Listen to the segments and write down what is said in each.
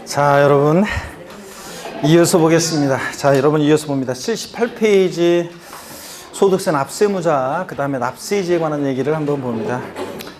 자, 여러분 이어서 보겠습니다. 자, 여러분 이어서 봅니다. 78페이지 소득세 납세무자, 그 다음에 납세이지에 관한 얘기를 한번 봅니다.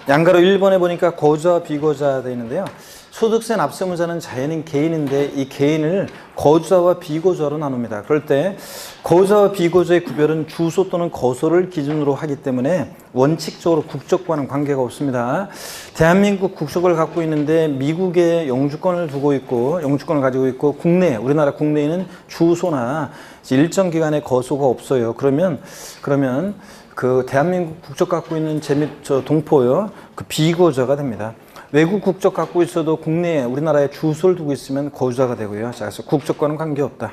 양가로 1번에 보니까 거주와 비거주가 되어 있는데요. 소득세 납세무자는 자연인 개인인데 이 개인을 거주자와 비거주자로 나눕니다. 그럴 때 거주자와 비거주자의 구별은 주소 또는 거소를 기준으로 하기 때문에 원칙적으로 국적과는 관계가 없습니다. 대한민국 국적을 갖고 있는데 미국에 영주권을 두고 있고 영주권을 가지고 있고 국내, 우리나라 국내에는 주소나 일정 기간의 거소가 없어요. 그러면 그 대한민국 국적 갖고 있는 동포요, 그 비거주자가 됩니다. 외국 국적 갖고 있어도 국내에 우리나라에 주소를 두고 있으면 거주자가 되고요. 자, 그래서 국적과는 관계없다.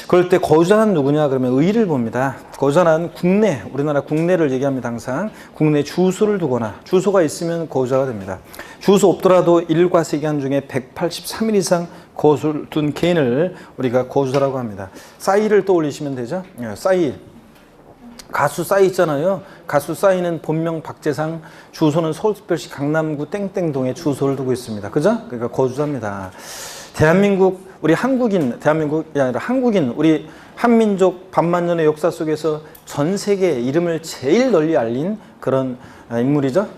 그럴 때 거주자는 누구냐 그러면 의의를 봅니다. 거주자는 국내, 우리나라 국내를 얘기합니다. 항상 국내 주소를 두거나 주소가 있으면 거주자가 됩니다. 주소 없더라도 일과세 기간 중에 183일 이상 거주를 둔 개인을 우리가 거주자라고 합니다. 싸이를 떠올리시면 되죠. 싸이, 가수 싸이 있잖아요. 가수 싸이는 본명 박재상, 주소는 서울특별시 강남구 땡땡동에 주소를 두고 있습니다. 그죠? 그러니까 거주자입니다. 대한민국, 우리 한국인, 대한민국이 아니라 한국인, 우리 한민족 반만년의 역사 속에서 전 세계에 이름을 제일 널리 알린 그런 인물이죠.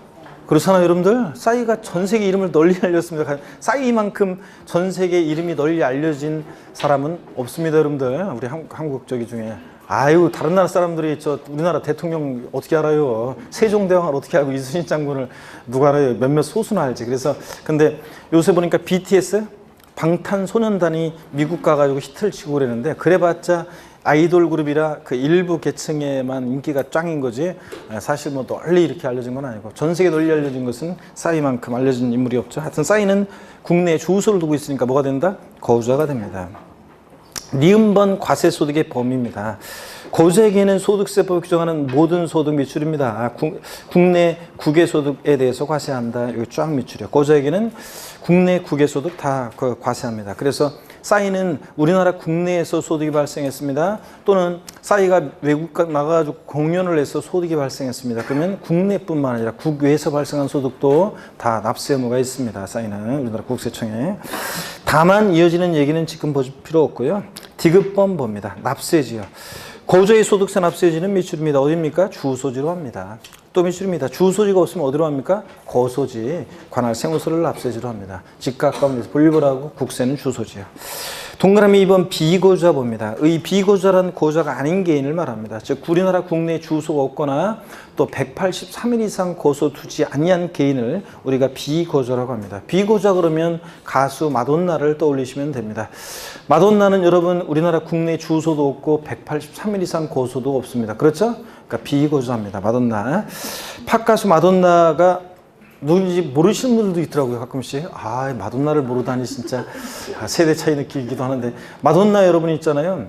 그렇잖아요, 여러분들. 싸이가 전 세계 이름을 널리 알렸습니다. 싸이만큼 전 세계 이름이 널리 알려진 사람은 없습니다, 여러분들. 우리 한국 저기 중에. 아유, 다른 나라 사람들이 우리나라 대통령 어떻게 알아요? 세종대왕을 어떻게 알고 이순신 장군을 누가 알아요? 몇몇 소수는 알지. 그래서 근데 요새 보니까 BTS 방탄소년단이 미국 가가지고 히트를 치고 그러는데, 그래봤자 아이돌 그룹이라 그 일부 계층에만 인기가 짱인 거지 사실 뭐 널리 이렇게 알려진 건 아니고, 전 세계 널리 알려진 것은 싸이만큼 알려진 인물이 없죠. 하여튼 싸이는 국내에 주소를 두고 있으니까 뭐가 된다? 거주자가 됩니다. 니은번 과세소득의 범위입니다. 거주자에게는 소득세법이 규정하는 모든 소득 미출입니다. 국내 국외소득에 대해서 과세한다. 여기 쫙 미출이요. 거주자에게는 국내 국외소득 다 과세합니다. 그래서 싸이는 우리나라 국내에서 소득이 발생했습니다. 또는 싸이가 외국 나가가지고 공연을 해서 소득이 발생했습니다. 그러면 국내뿐만 아니라 국외에서 발생한 소득도 다 납세 의무가 있습니다. 싸이는 우리나라 국세청에. 다만 이어지는 얘기는 지금 보실 필요 없고요. 디귿번 봅니다. 납세지요. 거주의 소득세 납세지는 미출입니다. 어디입니까? 주소지로 합니다. 또 미출입니다. 주소지가 없으면 어디로 합니까? 거소지, 관할 세무서를 납세지로 합니다. 집과 가까운 데서 분류하고 국세는 주소지요. 동그라미 2번 비거주자 봅니다. 의 비거주자란 거주자가 아닌 개인을 말합니다. 즉 우리나라 국내에 주소가 없거나 또 183일 이상 거소 두지 아니한 개인을 우리가 비거주자라고 합니다. 비거주자 그러면 가수 마돈나를 떠올리시면 됩니다. 마돈나는 여러분 우리나라 국내 주소도 없고 183일 이상 거소도 없습니다. 그렇죠? 그러니까 비거주자입니다. 마돈나. 팝가수 마돈나가 누군지 모르시는 분들도 있더라고요, 가끔씩. 아, 마돈나를 모르다니 진짜 세대 차이 느끼기도 하는데, 마돈나 여러분 있잖아요.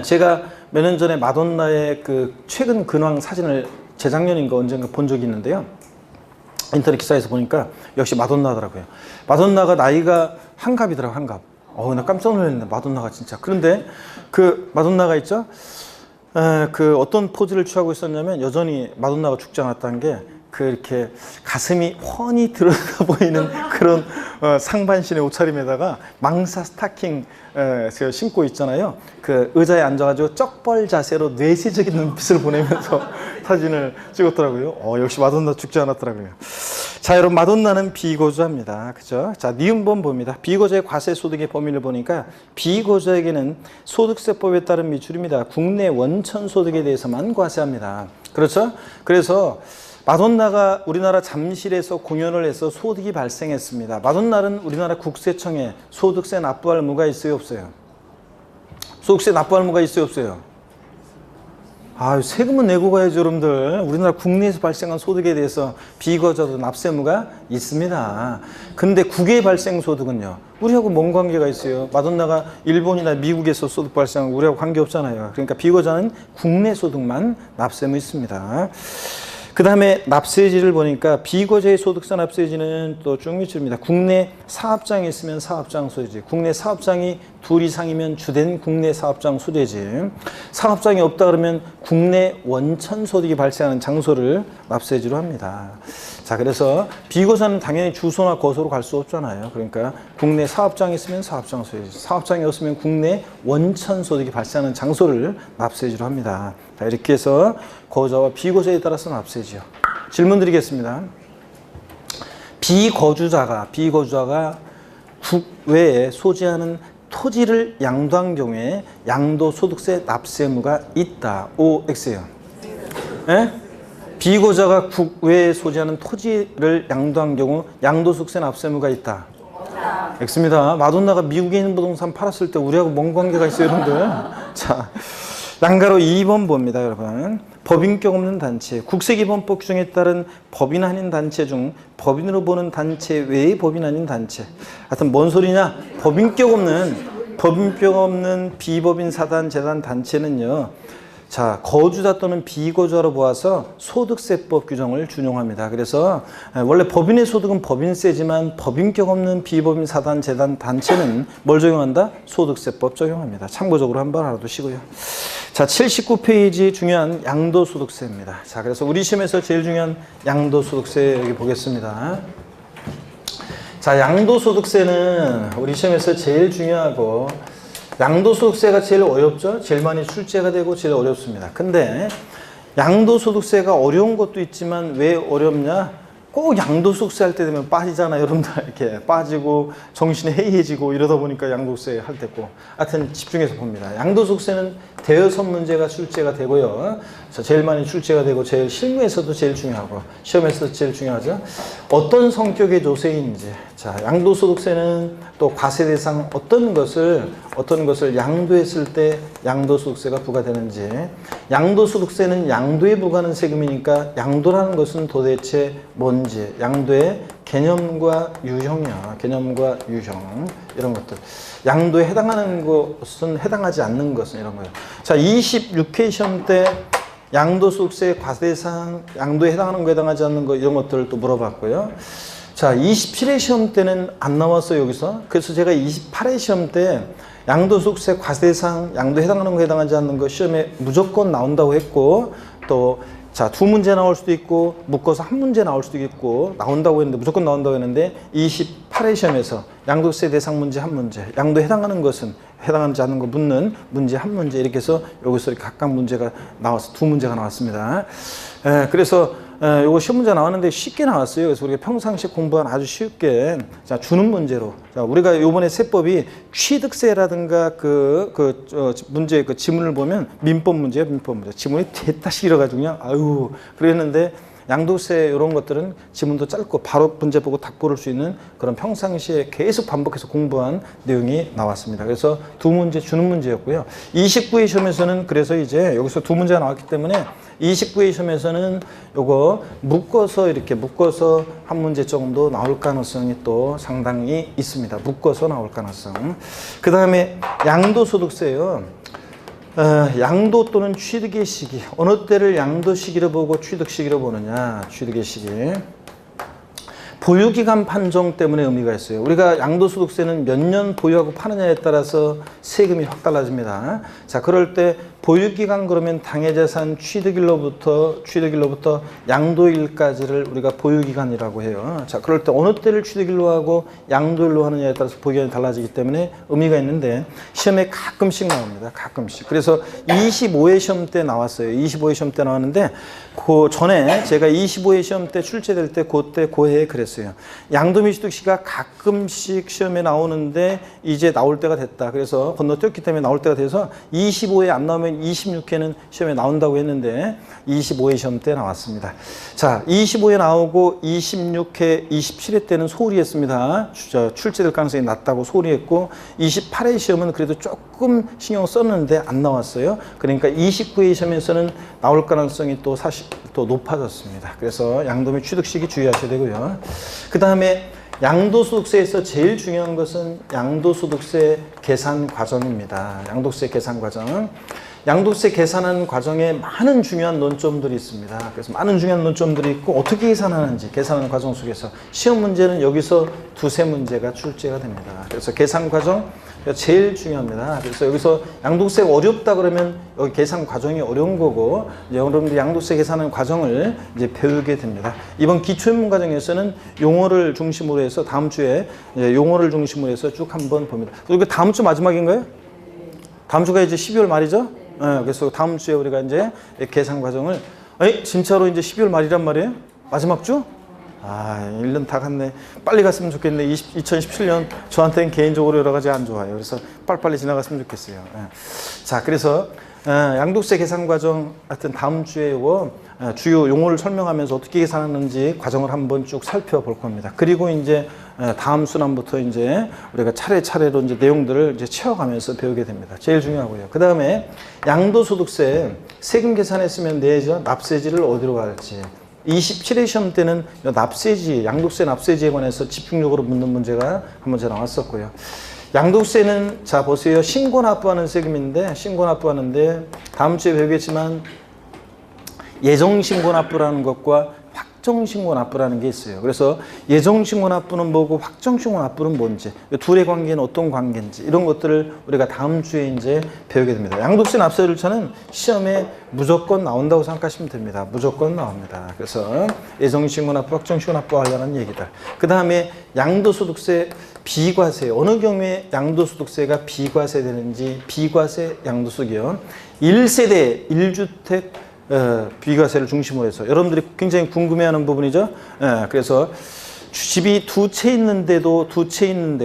제가 몇 년 전에 마돈나의 그 최근 근황 사진을 재작년인가 언젠가 본 적이 있는데요. 인터넷 기사에서 보니까 역시 마돈나더라고요. 마돈나가 나이가 한갑이더라고요, 한갑. 나 깜짝 놀랐네, 마돈나가 진짜. 그런데 그 마돈나가 있죠? 그 어떤 포즈를 취하고 있었냐면, 여전히 마돈나가 죽지 않았다는 게, 이렇게 가슴이 훤히 들어가 보이는 그런 상반신의 옷차림에다가 망사 스타킹 신고 있잖아요. 그 의자에 앉아가지고 쩍벌 자세로 뇌세적인 눈빛을 보내면서 사진을 찍었더라고요. 역시 마돈나 죽지 않았더라고요. 자, 여러분, 마돈나는 비거주자입니다. 그죠? 자, 니은번 봅니다. 비거주자의 과세소득의 범위를 보니까 비거주자에게는 소득세법에 따른 미출입니다. 국내 원천소득에 대해서만 과세합니다. 그렇죠? 그래서 마돈나가 우리나라 잠실에서 공연을 해서 소득이 발생했습니다. 마돈나는 우리나라 국세청에 소득세 납부할 의무가 있어요, 없어요? 소득세 납부할 의무가 있어요, 없어요? 세금은 내고 가야죠, 여러분들. 우리나라 국내에서 발생한 소득에 대해서 비거주자도 납세 의무가 있습니다. 근데 국외 발생 소득은요, 우리하고 뭔 관계가 있어요? 마돈나가 일본이나 미국에서 소득 발생하고 우리하고 관계 없잖아요. 그러니까 비거주자는 국내 소득만 납세 의무 있습니다. 그 다음에 납세지를 보니까 비거주자의 소득세 납세지는 또 쭉 미칩니다. 국내 사업장이 있으면 사업장 소유지. 국내 사업장이 둘 이상이면 주된 국내 사업장 수대지. 사업장이 없다 그러면 국내 원천 소득이 발생하는 장소를 납세지로 합니다. 자, 그래서 비거주자는 당연히 주소나 거소로 갈 수 없잖아요. 그러니까 국내 사업장이 있으면 사업장 소유지, 사업장이 없으면 국내 원천 소득이 발생하는 장소를 납세지로 합니다. 자, 이렇게 해서 거주자와 비거주자에 따라서 납세지요. 질문 드리겠습니다. 비거주자가 국외에 소지하는 토지를 양도한 경우에 양도소득세 납세의무가 있다. O, X예요. 예? 비거주자가 국외에 소지하는 토지를 양도한 경우 양도소득세 납세의무가 있다. X입니다. 마돈나가 미국에 있는 부동산 팔았을 때 우리하고 뭔 관계가 있어요, 여러분들? 자, 양가로 2번 봅니다, 여러분. 법인격 없는 단체, 국세기본법 규정에 따른 법인 아닌 단체 중 법인으로 보는 단체 외의 법인 아닌 단체. 하여튼 뭔 소리냐? 법인격 없는 비법인 사단, 재단, 단체는요. 자, 거주자 또는 비거주자로 보아서 소득세법 규정을 준용합니다. 그래서 원래 법인의 소득은 법인세지만 법인격 없는 비법인 사단, 재단, 단체는 뭘 적용한다? 소득세법 적용합니다. 참고적으로 한번 알아두시고요. 자, 79페이지 중요한 양도소득세입니다. 자, 그래서 우리 시험에서 제일 중요한 양도소득세 여기 보겠습니다. 자, 양도소득세는 우리 시험에서 제일 중요하고 양도소득세가 제일 어렵죠? 제일 많이 출제가 되고 제일 어렵습니다. 근데 양도소득세가 어려운 것도 있지만 왜 어렵냐? 꼭 양도소득세 할 때 되면 빠지잖아요. 여러분들 이렇게 빠지고 정신이 해이해지고 이러다 보니까 양도세 할 때 꼭. 하여튼 집중해서 봅니다. 양도소득세는 대여섯 문제가 출제가 되고요. 제일 많이 출제가 되고 제일 실무에서도 제일 중요하고 시험에서도 제일 중요하죠. 어떤 성격의 조세인지. 자, 양도소득세는 또 과세 대상 어떤 것을 양도했을 때 양도소득세가 부과되는지. 양도소득세는 양도에 부과하는 세금이니까 양도라는 것은 도대체 뭔지. 양도의 개념과 유형이야. 개념과 유형. 이런 것들. 양도에 해당하는 것은 해당하지 않는 것은 이런 거예요. 자, 26회 시험 때 양도소득세 과세대상, 양도에 해당하는 거 해당하지 않는 거 이런 것들을 또 물어봤고요. 자, 27회 시험 때는 안 나왔어요, 여기서. 그래서 제가 28회 시험 때 양도소득세 과세대상, 양도에 해당하는 거 해당하지 않는 거 시험에 무조건 나온다고 했고, 또 자, 두 문제 나올 수도 있고 묶어서 한 문제 나올 수도 있고 나온다고 했는데 무조건 나온다고 했는데 28회 시험에서 양도세 대상 문제 한 문제, 양도에 해당하는 것은 해당하지 않는 거 묻는 문제 한 문제 이렇게 해서 여기서 이렇게 각각 문제가 나와서 두 문제가 나왔습니다. 그래서 요거 시험 문제 나왔는데 쉽게 나왔어요. 그래서 우리가 평상시 공부한 아주 쉽게 자, 주는 문제로. 자, 우리가 요번에 세법이 취득세라든가 문제 그 지문을 보면 민법 문제예요, 민법 문제. 지문이 됐다 실어가지고 그냥 아유 그랬는데 양도세 이런 것들은 지문도 짧고 바로 문제 보고 답 고를 수 있는 그런 평상시에 계속 반복해서 공부한 내용이 나왔습니다. 그래서 두 문제 주는 문제였고요. 29회 시험에서는 그래서 이제 여기서 두 문제가 나왔기 때문에 29회 시험에서는 요거 묶어서 한 문제 정도 나올 가능성이 또 상당히 있습니다. 묶어서 나올 가능성. 그 다음에 양도소득세요. 양도 또는 취득의 시기. 어느 때를 양도 시기로 보고 취득 시기로 보느냐. 취득의 시기. 보유기간 판정 때문에 의미가 있어요. 우리가 양도소득세는 몇 년 보유하고 파느냐에 따라서 세금이 확 달라집니다. 자, 그럴 때 보유기간 그러면 당해자산 취득일로부터 양도일까지를 우리가 보유기간이라고 해요. 자, 그럴 때 어느 때를 취득일로 하고 양도일로 하느냐에 따라서 보유기간이 달라지기 때문에 의미가 있는데 시험에 가끔씩 나옵니다. 가끔씩. 그래서 25회 시험 때 나왔어요. 25회 시험 때 나왔는데 그 전에 제가 25회 시험 때 출제될 때 그때 고해에 그랬어요. 양도 및 취득 시가 가끔씩 시험에 나오는데 이제 나올 때가 됐다. 그래서 건너뛰었기 때문에 나올 때가 돼서 25회 안 나오면 26회는 시험에 나온다고 했는데 25회 시험 때 나왔습니다. 자, 25회 나오고 26회, 27회 때는 소홀히 했습니다. 출제될 가능성이 낮다고 소홀히 했고 28회 시험은 그래도 조금 신경 썼는데 안 나왔어요. 그러니까 29회 시험에서는 나올 가능성이 또 사실 또 높아졌습니다. 그래서 양도 및 취득 시기 주의하셔야 되고요. 그 다음에 양도소득세에서 제일 중요한 것은 양도소득세 계산 과정입니다. 양도세 계산 과정. 양도세 계산하는 과정에 많은 중요한 논점들이 있습니다. 그래서 많은 중요한 논점들이 있고 어떻게 계산하는지 계산하는 과정 속에서 시험 문제는 여기서 두세 문제가 출제가 됩니다. 그래서 계산 과정 제일 중요합니다. 그래서 여기서 양도세가 어렵다 그러면 여기 계산 과정이 어려운 거고 이제 여러분들이 양도세 계산하는 과정을 이제 배우게 됩니다. 이번 기초입문 과정에서는 용어를 중심으로 해서 다음 주에 용어를 중심으로 해서 쭉 한번 봅니다. 그리고 다음 주 마지막인가요? 다음 주가 이제 12월 말이죠? 네, 그래서 다음 주에 우리가 이제 계산 과정을 진짜로 이제 12월 말이란 말이에요? 마지막 주? 1년 다 갔네. 빨리 갔으면 좋겠네. 2017년 저한테는 개인적으로 여러 가지 안 좋아요. 그래서 빨리빨리 지나갔으면 좋겠어요. 자, 그래서 양도세 계산 과정 하여튼 다음 주에 이거 주요 용어를 설명하면서 어떻게 계산하는지 과정을 한번 쭉 살펴볼 겁니다. 그리고 이제 다음 순환부터 이제 우리가 차례차례로 이제 내용들을 이제 채워가면서 배우게 됩니다. 제일 중요하고요. 그 다음에 양도소득세 세금 계산했으면 내죠. 납세지를 어디로 갈지. 27회 시험 때는 납세지, 양도세 납세지에 관해서 집중적으로 묻는 문제가 한 문제 나왔었고요. 양도세는 자 보세요. 신고납부하는 세금인데 신고납부하는데 다음 주에 배우겠지만 예정신고납부라는 것과 확정신고납부라는 게 있어요. 그래서 예정신고납부는 뭐고 확정신고납부는 뭔지 둘의 관계는 어떤 관계인지 이런 것들을 우리가 다음 주에 이제 배우게 됩니다. 양도세 납세 절차는 시험에 무조건 나온다고 생각하시면 됩니다. 무조건 나옵니다. 그래서 예정신고납부, 확정신고납부 관련한 얘기들. 그 다음에 양도소득세 비과세 어느 경우에 양도소득세가 비과세 되는지 비과세 양도소득이요. 1세대 1주택 비과세를 중심으로 해서 여러분들이 굉장히 궁금해하는 부분이죠. 그래서 집이 두 채 있는데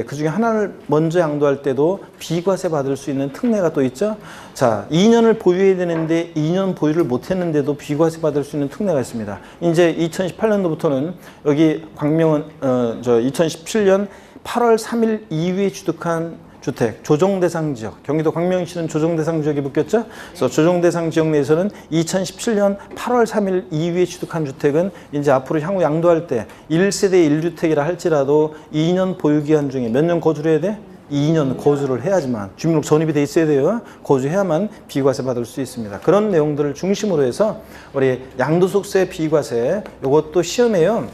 그 중에 하나를 먼저 양도할 때도 비과세 받을 수 있는 특례가 또 있죠. 자, 2년을 보유해야 되는데 2년 보유를 못 했는데도 비과세 받을 수 있는 특례가 있습니다. 이제 2018년도부터는 여기 광명은 2017년 8월 3일 이후에 취득한 주택, 조정대상 지역, 경기도 광명시는 조정대상 지역이 묶였죠? 그래서 조정대상 지역 내에서는 2017년 8월 3일 이후에 취득한 주택은 이제 앞으로 향후 양도할 때 1세대 1주택이라 할지라도 2년 보유기간 중에 몇 년 거주를 해야 돼? 2년 거주를 해야지만 주민등록 전입이 돼 있어야 돼요. 거주해야만 비과세 받을 수 있습니다. 그런 내용들을 중심으로 해서 우리 양도소득세 비과세 이것도 시험에요.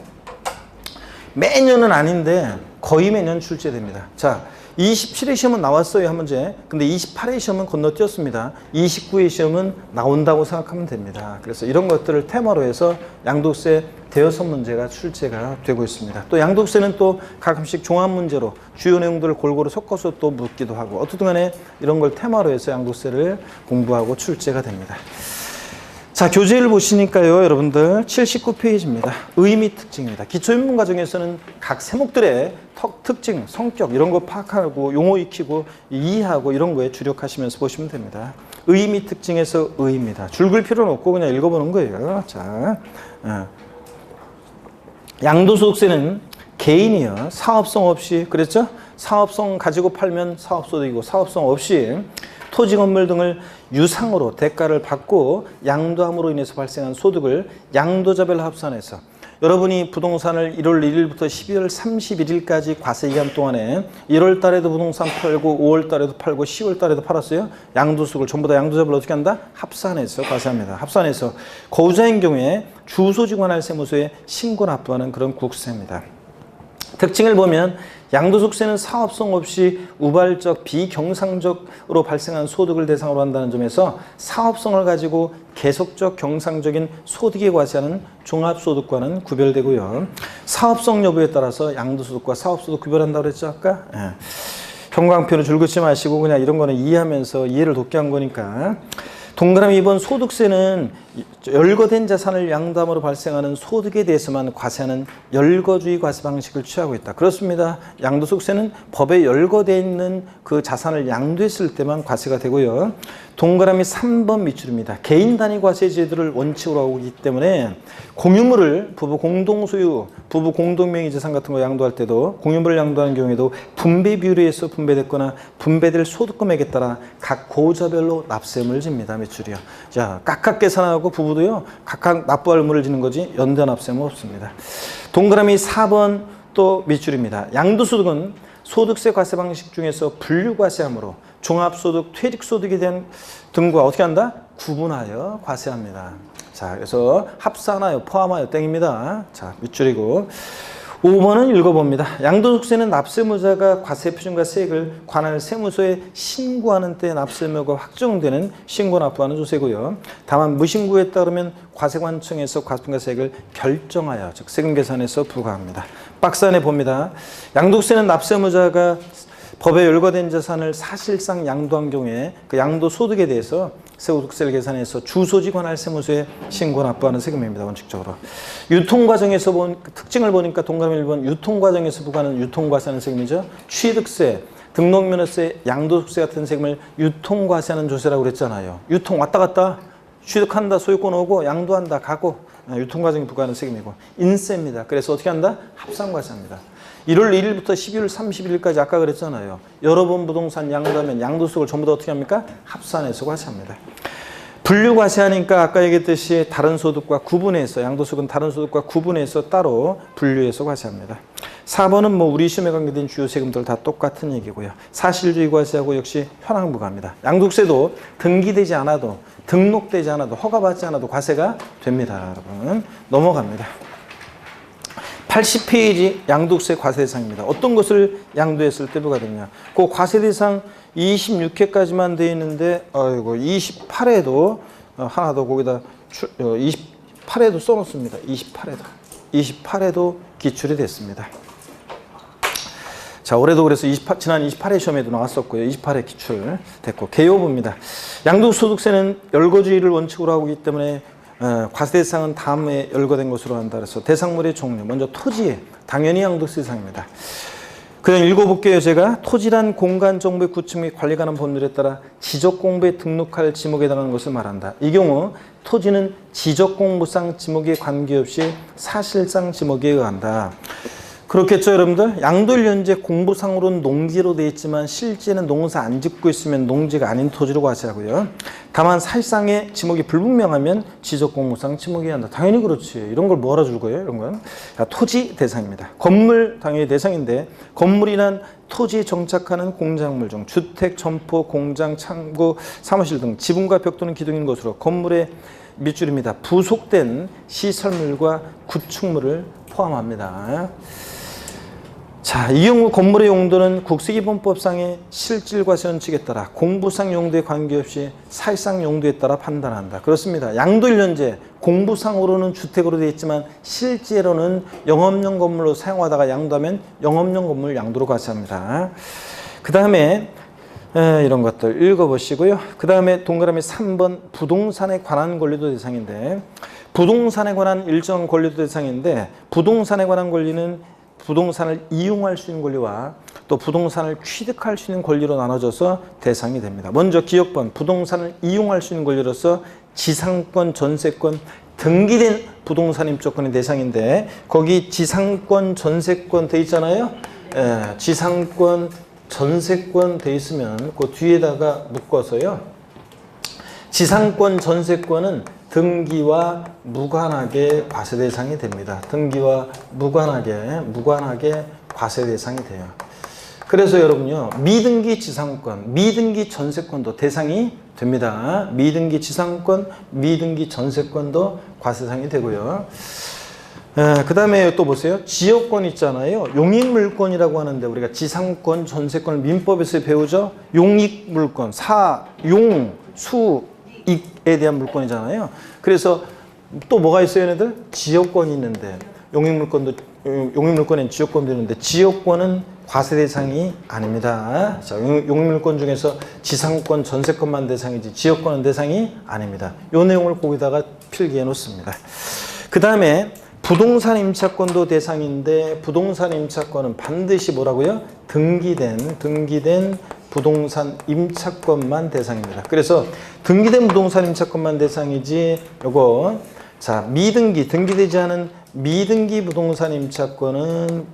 매년은 아닌데 거의 매년 출제됩니다. 자, 27회 시험은 나왔어요, 한 문제. 근데 28회 시험은 건너뛰었습니다. 29회 시험은 나온다고 생각하면 됩니다. 그래서 이런 것들을 테마로 해서 양도세 대여섯 문제가 출제가 되고 있습니다. 또 양도세는 또 가끔씩 종합 문제로 주요 내용들을 골고루 섞어서 또 묻기도 하고 어쨌든 간에 이런 걸 테마로 해서 양도세를 공부하고 출제가 됩니다. 자, 교재를 보시니까요, 여러분들 79페이지입니다. 의미 특징입니다. 기초인문 과정에서는 각 세목들의 특징, 성격 이런 거 파악하고 용어 익히고 이해하고 이런 거에 주력하시면서 보시면 됩니다. 의미 특징에서 의입니다. 줄 글 필요는 없고 그냥 읽어보는 거예요. 자, 양도소득세는 개인이요, 사업성 없이 그랬죠? 사업성 가지고 팔면 사업소득이고 사업성 없이 토지 건물 등을 유상으로 대가를 받고 양도함으로 인해서 발생한 소득을 양도자별 합산해서 여러분이 부동산을 1월 1일부터 12월 31일까지 과세기간 동안에 1월 달에도 부동산 팔고 5월 달에도 팔고 10월 달에도 팔았어요. 양도소득을 전부 다 양도자별 어떻게 한다? 합산해서 과세합니다. 합산해서 거주자인 경우에 주소지 관할 세무서에 신고 납부하는 그런 국세입니다. 특징을 보면 양도소득세는 사업성 없이 우발적 비경상적으로 발생한 소득을 대상으로 한다는 점에서 사업성을 가지고 계속적 경상적인 소득에 과세하는 종합소득과는 구별되고요. 사업성 여부에 따라서 양도소득과 사업소득 구별한다고 그랬죠 아까? 형광펜으로 줄 긋지 마시고 그냥 이런 거는 이해하면서 이해를 돕게 한 거니까. 동그라미 2번 소득세는 열거된 자산을 양도함으로 발생하는 소득에 대해서만 과세하는 열거주의 과세 방식을 취하고 있다. 그렇습니다. 양도소득세는 법에 열거되어 있는 그 자산을 양도했을 때만 과세가 되고요. 동그라미 3번 밑줄입니다. 개인 단위 과세 제도를 원칙으로 하고 있기 때문에 공유물을 부부 공동소유, 부부 공동명의 재산 같은 거 양도할 때도 공유물을 양도하는 경우에도 분배 비율에 의해서 분배됐거나 분배될 소득금액에 따라 각 고자별로 납세음을 집니다. 매출이요. 자, 각각 계산하고 부부도요. 각각 납부할 의무를 지는 거지 연대 납세음은 없습니다. 동그라미 4번 또 밑줄입니다. 양도소득은 소득세 과세 방식 중에서 분류과세함으로 종합소득, 퇴직소득에 대한 등과 어떻게 한다? 구분하여 과세합니다. 자, 그래서 합산하여 포함하여 땡입니다. 자, 밑줄이고 5번은 읽어봅니다. 양도소득세는 납세무자가 과세표준과 세액을 관할 세무서에 신고하는 때 납세무가 확정되는 신고 납부하는 조세고요. 다만 무신고에 따르면 과세관청에서 과세표준과 세액을 결정하여 즉 세금 계산해서 부과합니다. 박스 안에 봅니다. 양도소득세는 납세무자가 법에 열거된 자산을 사실상 양도한 경우에 그 양도소득에 대해서 세소득세를 계산해서 주소지 관할 세무서에 신고 납부하는 세금입니다. 원칙적으로. 유통과정에서 본 특징을 보니까 동그라미 1번 유통과정에서 부과하는 유통과세하는 세금이죠. 취득세, 등록면허세, 양도소득세 같은 세금을 유통과세하는 조세라고 그랬잖아요. 유통 왔다 갔다 취득한다, 소유권 오고 양도한다, 가고 유통과정에 부과하는 세금이고 인세입니다. 그래서 어떻게 한다? 합산과세합니다. 1월 1일부터 12월 31일까지 아까 그랬잖아요. 여러 번 부동산 양도하면 양도소득을 전부 다 어떻게 합니까? 합산해서 과세합니다. 분류과세하니까 아까 얘기했듯이 다른 소득과 구분해서 양도소득은 다른 소득과 구분해서 따로 분류해서 과세합니다. 4번은 뭐 우리 시험에 관계된 주요 세금들 다 똑같은 얘기고요. 사실주의 과세하고 역시 현황부과입니다. 양도세도 등기되지 않아도 등록되지 않아도 허가받지 않아도 과세가 됩니다. 여러분 넘어갑니다. 80페이지 양도세 과세 대상입니다. 어떤 것을 양도했을 때 부과되냐. 그 과세 대상 26회까지만 되어 있는데 아이고 28회도 하나 더 거기다 28회도 써놓습니다. 28회도 기출이 됐습니다. 자, 올해도 그래서 지난 28회 시험에도 나왔었고요. 28회 기출 됐고 개요부입니다. 양도소득세는 열거주의를 원칙으로 하고 있기 때문에 과세 대상은 다음에 열거된 것으로 한다. 그래서 대상물의 종류. 먼저 토지에 당연히 양도세 대상입니다. 그냥 읽어볼게요. 제가 토지란 공간 정보의 구축 및 관리 관한 법률에 따라 지적공부에 등록할 지목에 해당하는 것을 말한다. 이 경우 토지는 지적공부상 지목에 관계없이 사실상 지목에 의한다. 그렇겠죠, 여러분들? 양도일 현재 공부상으로는 농지로 되어 있지만 실제는 농사 안 짓고 있으면 농지가 아닌 토지로 과세하고요. 다만 사실상의 지목이 불분명하면 지적공부상 지목이 한다. 당연히 그렇지. 이런 걸 뭐 알아줄 거예요? 이런 건 토지 대상입니다. 건물 당연히 대상인데 건물이란 토지에 정착하는 공작물 중 주택, 점포, 공장, 창고, 사무실 등 지붕과 벽 또는 기둥인 것으로 건물의 밑줄입니다. 부속된 시설물과 구축물을 포함합니다. 자, 이 경우 건물의 용도는 국세기본법상의 실질과세 원칙에 따라 공부상 용도에 관계없이 사실상 용도에 따라 판단한다. 그렇습니다. 양도일 현재 공부상으로는 주택으로 되어 있지만 실제로는 영업용 건물로 사용하다가 양도하면 영업용 건물 양도로 과세합니다. 그 다음에 이런 것들 읽어보시고요. 그 다음에 동그라미 3번 부동산에 관한 권리도 대상인데 부동산에 관한 일정 권리도 대상인데 부동산에 관한 권리는 부동산을 이용할 수 있는 권리와 또 부동산을 취득할 수 있는 권리로 나눠져서 대상이 됩니다. 먼저 기억번 부동산을 이용할 수 있는 권리로서 지상권, 전세권, 등기된 부동산 임차권이 대상인데 거기 지상권, 전세권 돼 있잖아요. 지상권, 전세권 돼 있으면 그 뒤에다가 묶어서요. 지상권, 전세권은 등기와 무관하게 과세 대상이 됩니다. 등기와 무관하게 과세 대상이 돼요. 그래서 여러분요, 미등기 지상권, 미등기 전세권도 대상이 됩니다. 미등기 지상권, 미등기 전세권도 과세 대상이 되고요. 그 다음에 또 보세요. 지역권 있잖아요. 용익물권이라고 하는데 우리가 지상권, 전세권을 민법에서 배우죠. 용익물권, 사, 용, 수, 익에 대한 물권이잖아요. 그래서 또 뭐가 있어요, 얘네들? 지역권이 있는데 용익물권엔 지역권도 있는데 지역권은 과세 대상이 아닙니다. 자, 용익물권 중에서 지상권, 전세권만 대상이지 지역권은 대상이 아닙니다. 이 내용을 거기다가 필기해 놓습니다. 그 다음에 부동산 임차권도 대상인데 부동산 임차권은 반드시 뭐라고요? 등기된 부동산 임차권만 대상입니다. 그래서 등기된 부동산 임차권만 대상이지 요거 자 미등기 등기되지 않은 미등기 부동산 임차권은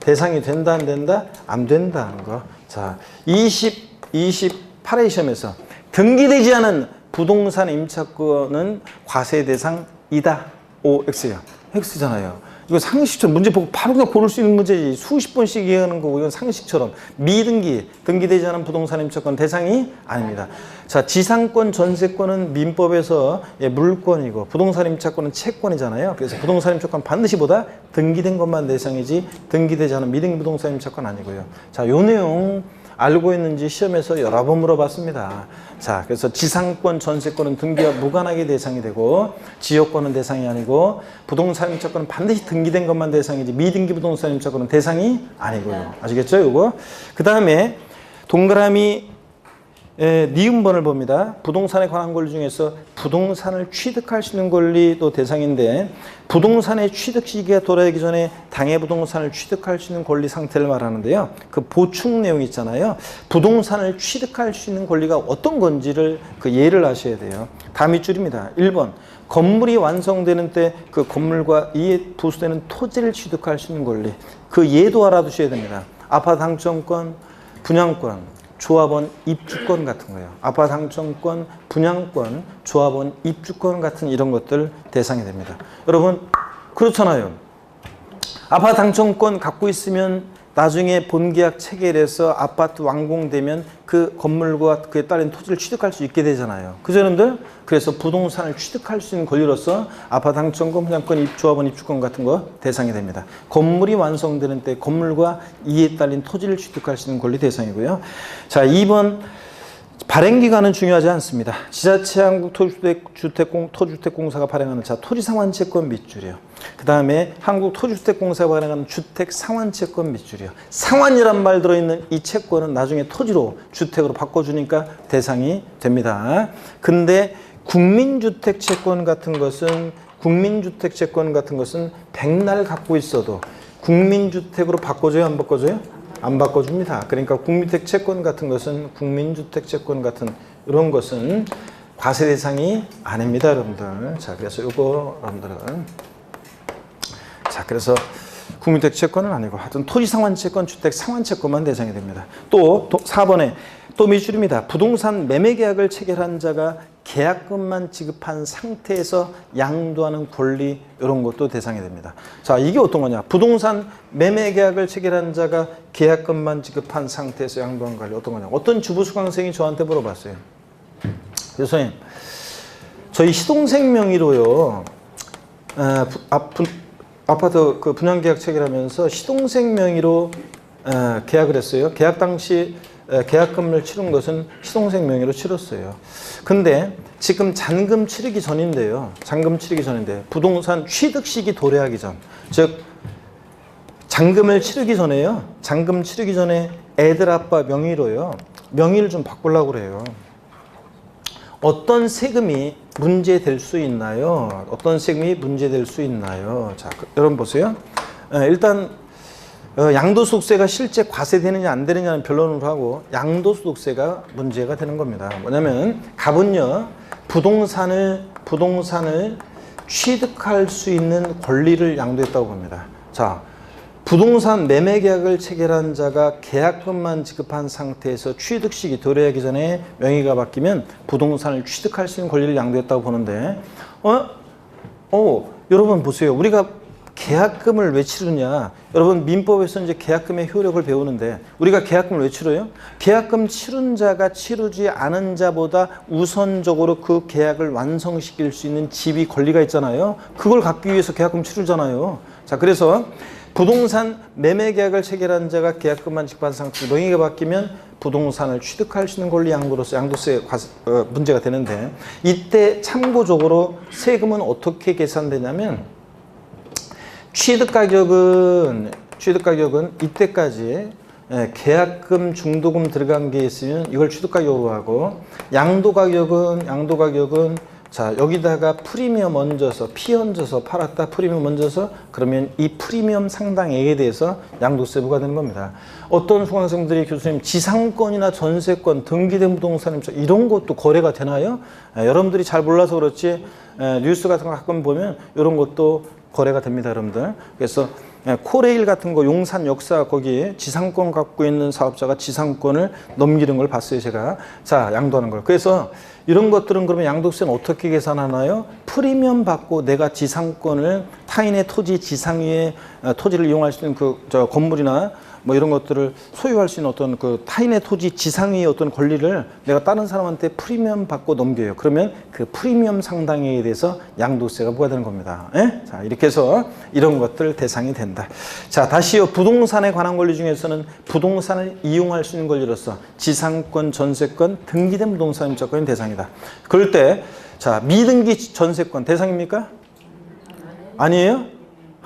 대상이 된다 안 된다? 안 된다는 거. 자 28회 시험에서 등기되지 않은 부동산 임차권은 과세 대상이다. OX요. X잖아요. 이거 상식처럼 문제 보고 바로 그냥 고를 수 있는 문제지. 수십 번씩 이해하는 거고 이건 상식처럼. 미등기, 등기되지 않은 부동산 임차권 대상이 아닙니다. 자, 지상권, 전세권은 민법에서 물권이고 부동산 임차권은 채권이잖아요. 그래서 부동산 임차권 반드시 보다 등기된 것만 대상이지 등기되지 않은 미등기 부동산 임차권 아니고요. 자, 요 내용 알고 있는지 시험에서 여러 번 물어봤습니다. 자, 그래서 지상권, 전세권은 등기와 무관하게 대상이 되고 지역권은 대상이 아니고 부동산 임차권은 반드시 등기된 것만 대상이지 미등기 부동산 임차권은 대상이 아니고요. 아시겠죠? 요거. 그 다음에 동그라미 니은번을 봅니다. 부동산에 관한 권리 중에서 부동산을 취득할 수 있는 권리도 대상인데 부동산의 취득 시기가 돌아오기 전에 당해 부동산을 취득할 수 있는 권리 상태를 말하는데요. 그 보충 내용 있잖아요. 부동산을 취득할 수 있는 권리가 어떤 건지를 그 예를 아셔야 돼요. 다음 밑줄입니다. 1번 건물이 완성되는 때 그 건물과 이에 부수되는 토지를 취득할 수 있는 권리. 그 예도 알아두셔야 됩니다. 아파트 당첨권, 분양권, 조합원 입주권 같은 거예요. 아파트 당첨권, 분양권, 조합원 입주권 같은 이런 것들 대상이 됩니다. 여러분 그렇잖아요. 아파트 당첨권 갖고 있으면 나중에 본계약 체결해서 아파트 완공되면 그 건물과 그에 따른 토지를 취득할 수 있게 되잖아요. 그죠, 여러분들? 그래서 부동산을 취득할 수 있는 권리로서 아파트 당첨권, 분양권, 조합원 입주권 같은 거 대상이 됩니다. 건물이 완성되는 때 건물과 이에 따른 토지를 취득할 수 있는 권리 대상이고요. 자, 2번 발행기간은 중요하지 않습니다. 지자체 한국토주택공사가 발행하는 토지상환채권 밑줄이요. 그 다음에 한국토주택공사가 발행하는 주택상환채권 밑줄이요. 상환이란 말 들어있는 이 채권은 나중에 토지로 주택으로 바꿔주니까 대상이 됩니다. 근데 국민주택채권 같은 것은 백날 갖고 있어도 국민주택으로 바꿔줘요, 안 바꿔줘요? 안 바꿔줍니다. 그러니까 국민주택채권 같은 것은 국민주택채권 같은 이런 것은 과세 대상이 아닙니다, 여러분들. 자, 그래서 요거 여러분들은 자, 그래서 국민주택채권은 아니고 하여튼 토지상환채권, 주택상환채권만 대상이 됩니다. 또 4번에 또 밑줄입니다. 부동산 매매계약을 체결한 자가 계약금만 지급한 상태에서 양도하는 권리 이런 것도 대상이 됩니다. 자, 이게 어떤 거냐? 부동산 매매계약을 체결한 자가 계약금만 지급한 상태에서 양도하는 권리 어떤 거냐? 어떤 주부수강생이 저한테 물어봤어요. 교수님, 저희 시동생 명의로요. 아파트 그 분양계약 체결하면서 시동생 명의로 계약을 했어요. 계약 당시 계약금을 치른 것은 시동생 명의로 치렀어요. 근데 지금 잔금 치르기 전인데요. 부동산 취득 시기 도래하기 전, 즉 잔금을 치르기 전에요. 잔금 치르기 전에 애들 아빠 명의로요. 명의를 좀 바꾸려고 그래요. 어떤 세금이 문제될 수 있나요? 자, 여러분 보세요. 일단 양도소득세가 실제 과세되느냐 안 되느냐는 변론을 하고 양도소득세가 문제가 되는 겁니다. 뭐냐면 갑은요, 부동산을 취득할 수 있는 권리를 양도했다고 봅니다. 자, 부동산 매매계약을 체결한 자가 계약금만 지급한 상태에서 취득 시기 도래하기 전에 명의가 바뀌면 부동산을 취득할 수 있는 권리를 양도했다고 보는데 여러분 보세요. 우리가 계약금을 왜 치르냐? 여러분 민법에서 이제 계약금의 효력을 배우는데 우리가 계약금을 왜 치러요? 계약금 치른 자가 치르지 않은 자보다 우선적으로 그 계약을 완성시킬 수 있는 지위 권리가 있잖아요. 그걸 갖기 위해서 계약금 치르잖아요. 자, 그래서 부동산 매매 계약을 체결한 자가 계약금만 지급한 상태로 명의가 바뀌면 부동산을 취득할 수 있는 권리 양도로서 양도세 문제가 되는데 이때 참고적으로 세금은 어떻게 계산되냐면 취득가격은 이때까지 계약금, 중도금 들어간 게 있으면 이걸 취득가격으로 하고 양도가격은 자, 여기다가 프리미엄 얹어서 피 얹어서 팔았다 프리미엄 얹어서 그러면 이 프리미엄 상당액에 대해서 양도세 부과되는 겁니다. 어떤 수강생들이 교수님 지상권이나 전세권, 등기된 부동산 이런 것도 거래가 되나요? 여러분들이 잘 몰라서 그렇지 뉴스 같은 거 가끔 보면 이런 것도 거래가 됩니다, 여러분들. 그래서 코레일 같은 거 용산 역사 거기 지상권 갖고 있는 사업자가 지상권을 넘기는 걸 봤어요, 제가. 자, 양도하는 걸. 그래서 이런 것들은 그러면 양도세는 어떻게 계산하나요? 프리미엄 받고 내가 지상권을 타인의 토지 지상 위에 토지를 이용할 수 있는 건물이나 뭐 이런 것들을 소유할 수 있는 어떤 그 타인의 토지 지상 위의 어떤 권리를 내가 다른 사람한테 프리미엄 받고 넘겨요. 그러면 그 프리미엄 상당에 대해서 양도세가 부과되는 겁니다. 예? 자, 이렇게 해서 이런 것들 대상이 된다. 자, 다시요. 부동산에 관한 권리 중에서는 부동산을 이용할 수 있는 권리로서 지상권, 전세권, 등기된 부동산 임차권이 대상이다. 그럴 때, 자, 미등기 전세권 대상입니까? 아니에요?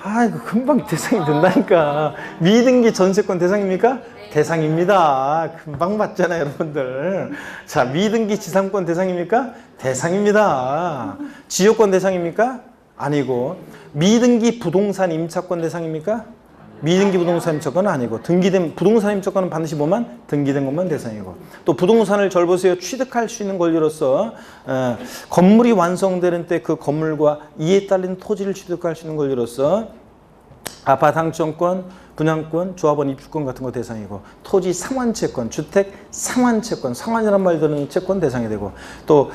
아, 이거 금방 대상이 된다니까. 미등기 전세권 대상입니까? 대상입니다. 금방 봤잖아요, 여러분들. 자, 미등기 지상권 대상입니까? 대상입니다. 지역권 대상입니까? 아니고. 미등기 부동산 임차권 대상입니까? 미등기 부동산 임차권은 아니고. 등기된 부동산 임차권은 반드시 뭐만? 등기된 것만 대상이고. 또 부동산을 절 보세요. 취득할 수 있는 권리로서 건물이 완성되는 때 그 건물과 이에 딸린 토지를 취득할 수 있는 권리로서 아파트 당첨권, 분양권, 조합원 입주권 같은 거 대상이고, 토지 상환채권, 주택 상환채권, 상환이란 말 들으면 채권 대상이 되고, 또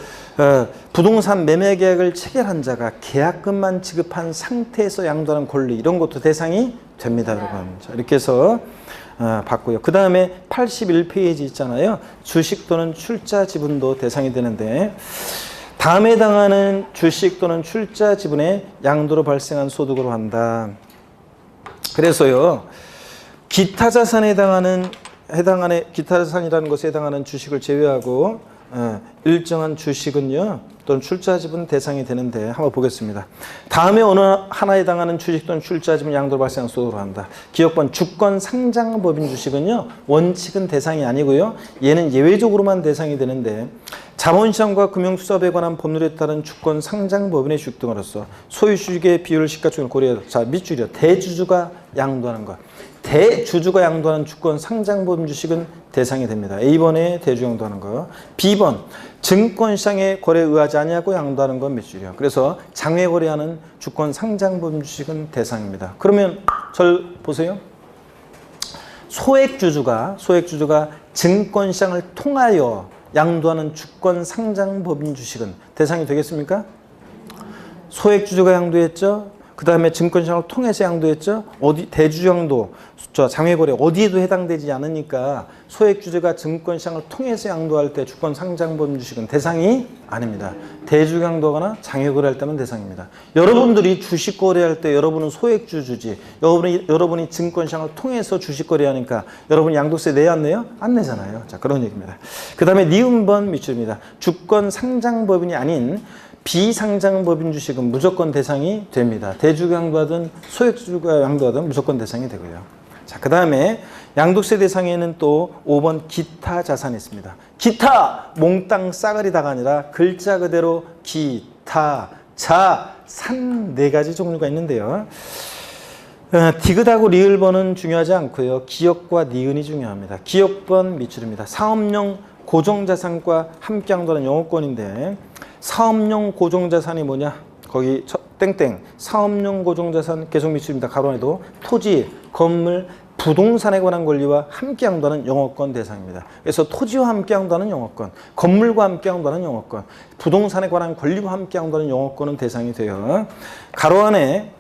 부동산 매매 계약을 체결한 자가 계약금만 지급한 상태에서 양도하는 권리, 이런 것도 대상이 됩니다, 여러분. 자, 이렇게 해서 받고요. 그 다음에 81페이지 있잖아요. 주식 또는 출자 지분도 대상이 되는데, 다음에 해당하는 주식 또는 출자 지분의 양도로 발생한 소득으로 한다. 그래서요, 기타 자산에 해당하는 기타 자산이라는 것에 해당하는 주식을 제외하고 일정한 주식은요, 또는 출자 지분 대상이 되는데 한번 보겠습니다. 다음에 어느 하나에 해당하는 주식 또는 출자 지분 양도로 발생한 소득으로 한다. 기억번 주권 상장 법인 주식은요, 원칙은 대상이 아니고요, 얘는 예외적으로만 대상이 되는데, 자본시장과 금융수사업에 관한 법률에 따른 주권 상장 법인의 주식 등으로서 소유주식의 비율을 시가총액 고려해서, 자, 밑줄이요, 대주주가 양도하는 것. 대주주가 양도하는 주권 상장 법인 주식은 대상이 됩니다. A번에 대주 양도하는 거. B번 증권시장에 거래에 의하지 아니하고 양도하는 건 밑줄이요. 그래서 장외 거래하는 주권 상장 법인 주식은 대상입니다. 그러면 절 보세요. 소액주주가 증권시장을 통하여 양도하는 주권 상장 법인 주식은 대상이 되겠습니까? 소액주주가 양도했죠. 그 다음에 증권시장을 통해서 양도했죠. 대주주 양도, 장외거래 어디에도 해당되지 않으니까 소액주주가 증권시장을 통해서 양도할 때 주권 상장 법인 주식은 대상이 아닙니다. 대주주 양도하거나 장외거래할 때만 대상입니다. 여러분들이 주식 거래할 때 여러분은 소액주주지, 여러분이 증권시장을 통해서 주식 거래하니까 여러분이 양도세 내야 안 내요? 안 내잖아요. 자, 그런 얘기입니다. 그 다음에 니은번 밑줄입니다. 주권 상장 법인이 아닌 비상장법인 주식은 무조건 대상이 됩니다. 대주주가 양도하든 소액주주가 양도하든 무조건 대상이 되고요. 자, 그 다음에 양도세 대상에는 또 5번 기타 자산이 있습니다. 기타 몽땅 싸가리다가 아니라 글자 그대로 기타 자산 네 가지 종류가 있는데요. 디귿하고 리을번은 중요하지 않고요. 기역과 니은이 중요합니다. 기역번 밑줄입니다. 사업용 고정자산과 함께 양도하는 영업권인데, 사업용 고정자산이 뭐냐? 거기 땡땡 사업용 고정자산 계속 밑줄입니다. 가로 안에도 토지, 건물, 부동산에 관한 권리와 함께 양도하는 영업권 대상입니다. 그래서 토지와 함께 양도하는 영업권, 건물과 함께 양도하는 영업권, 부동산에 관한 권리와 함께 양도하는 영업권은 대상이 돼요. 가로 안에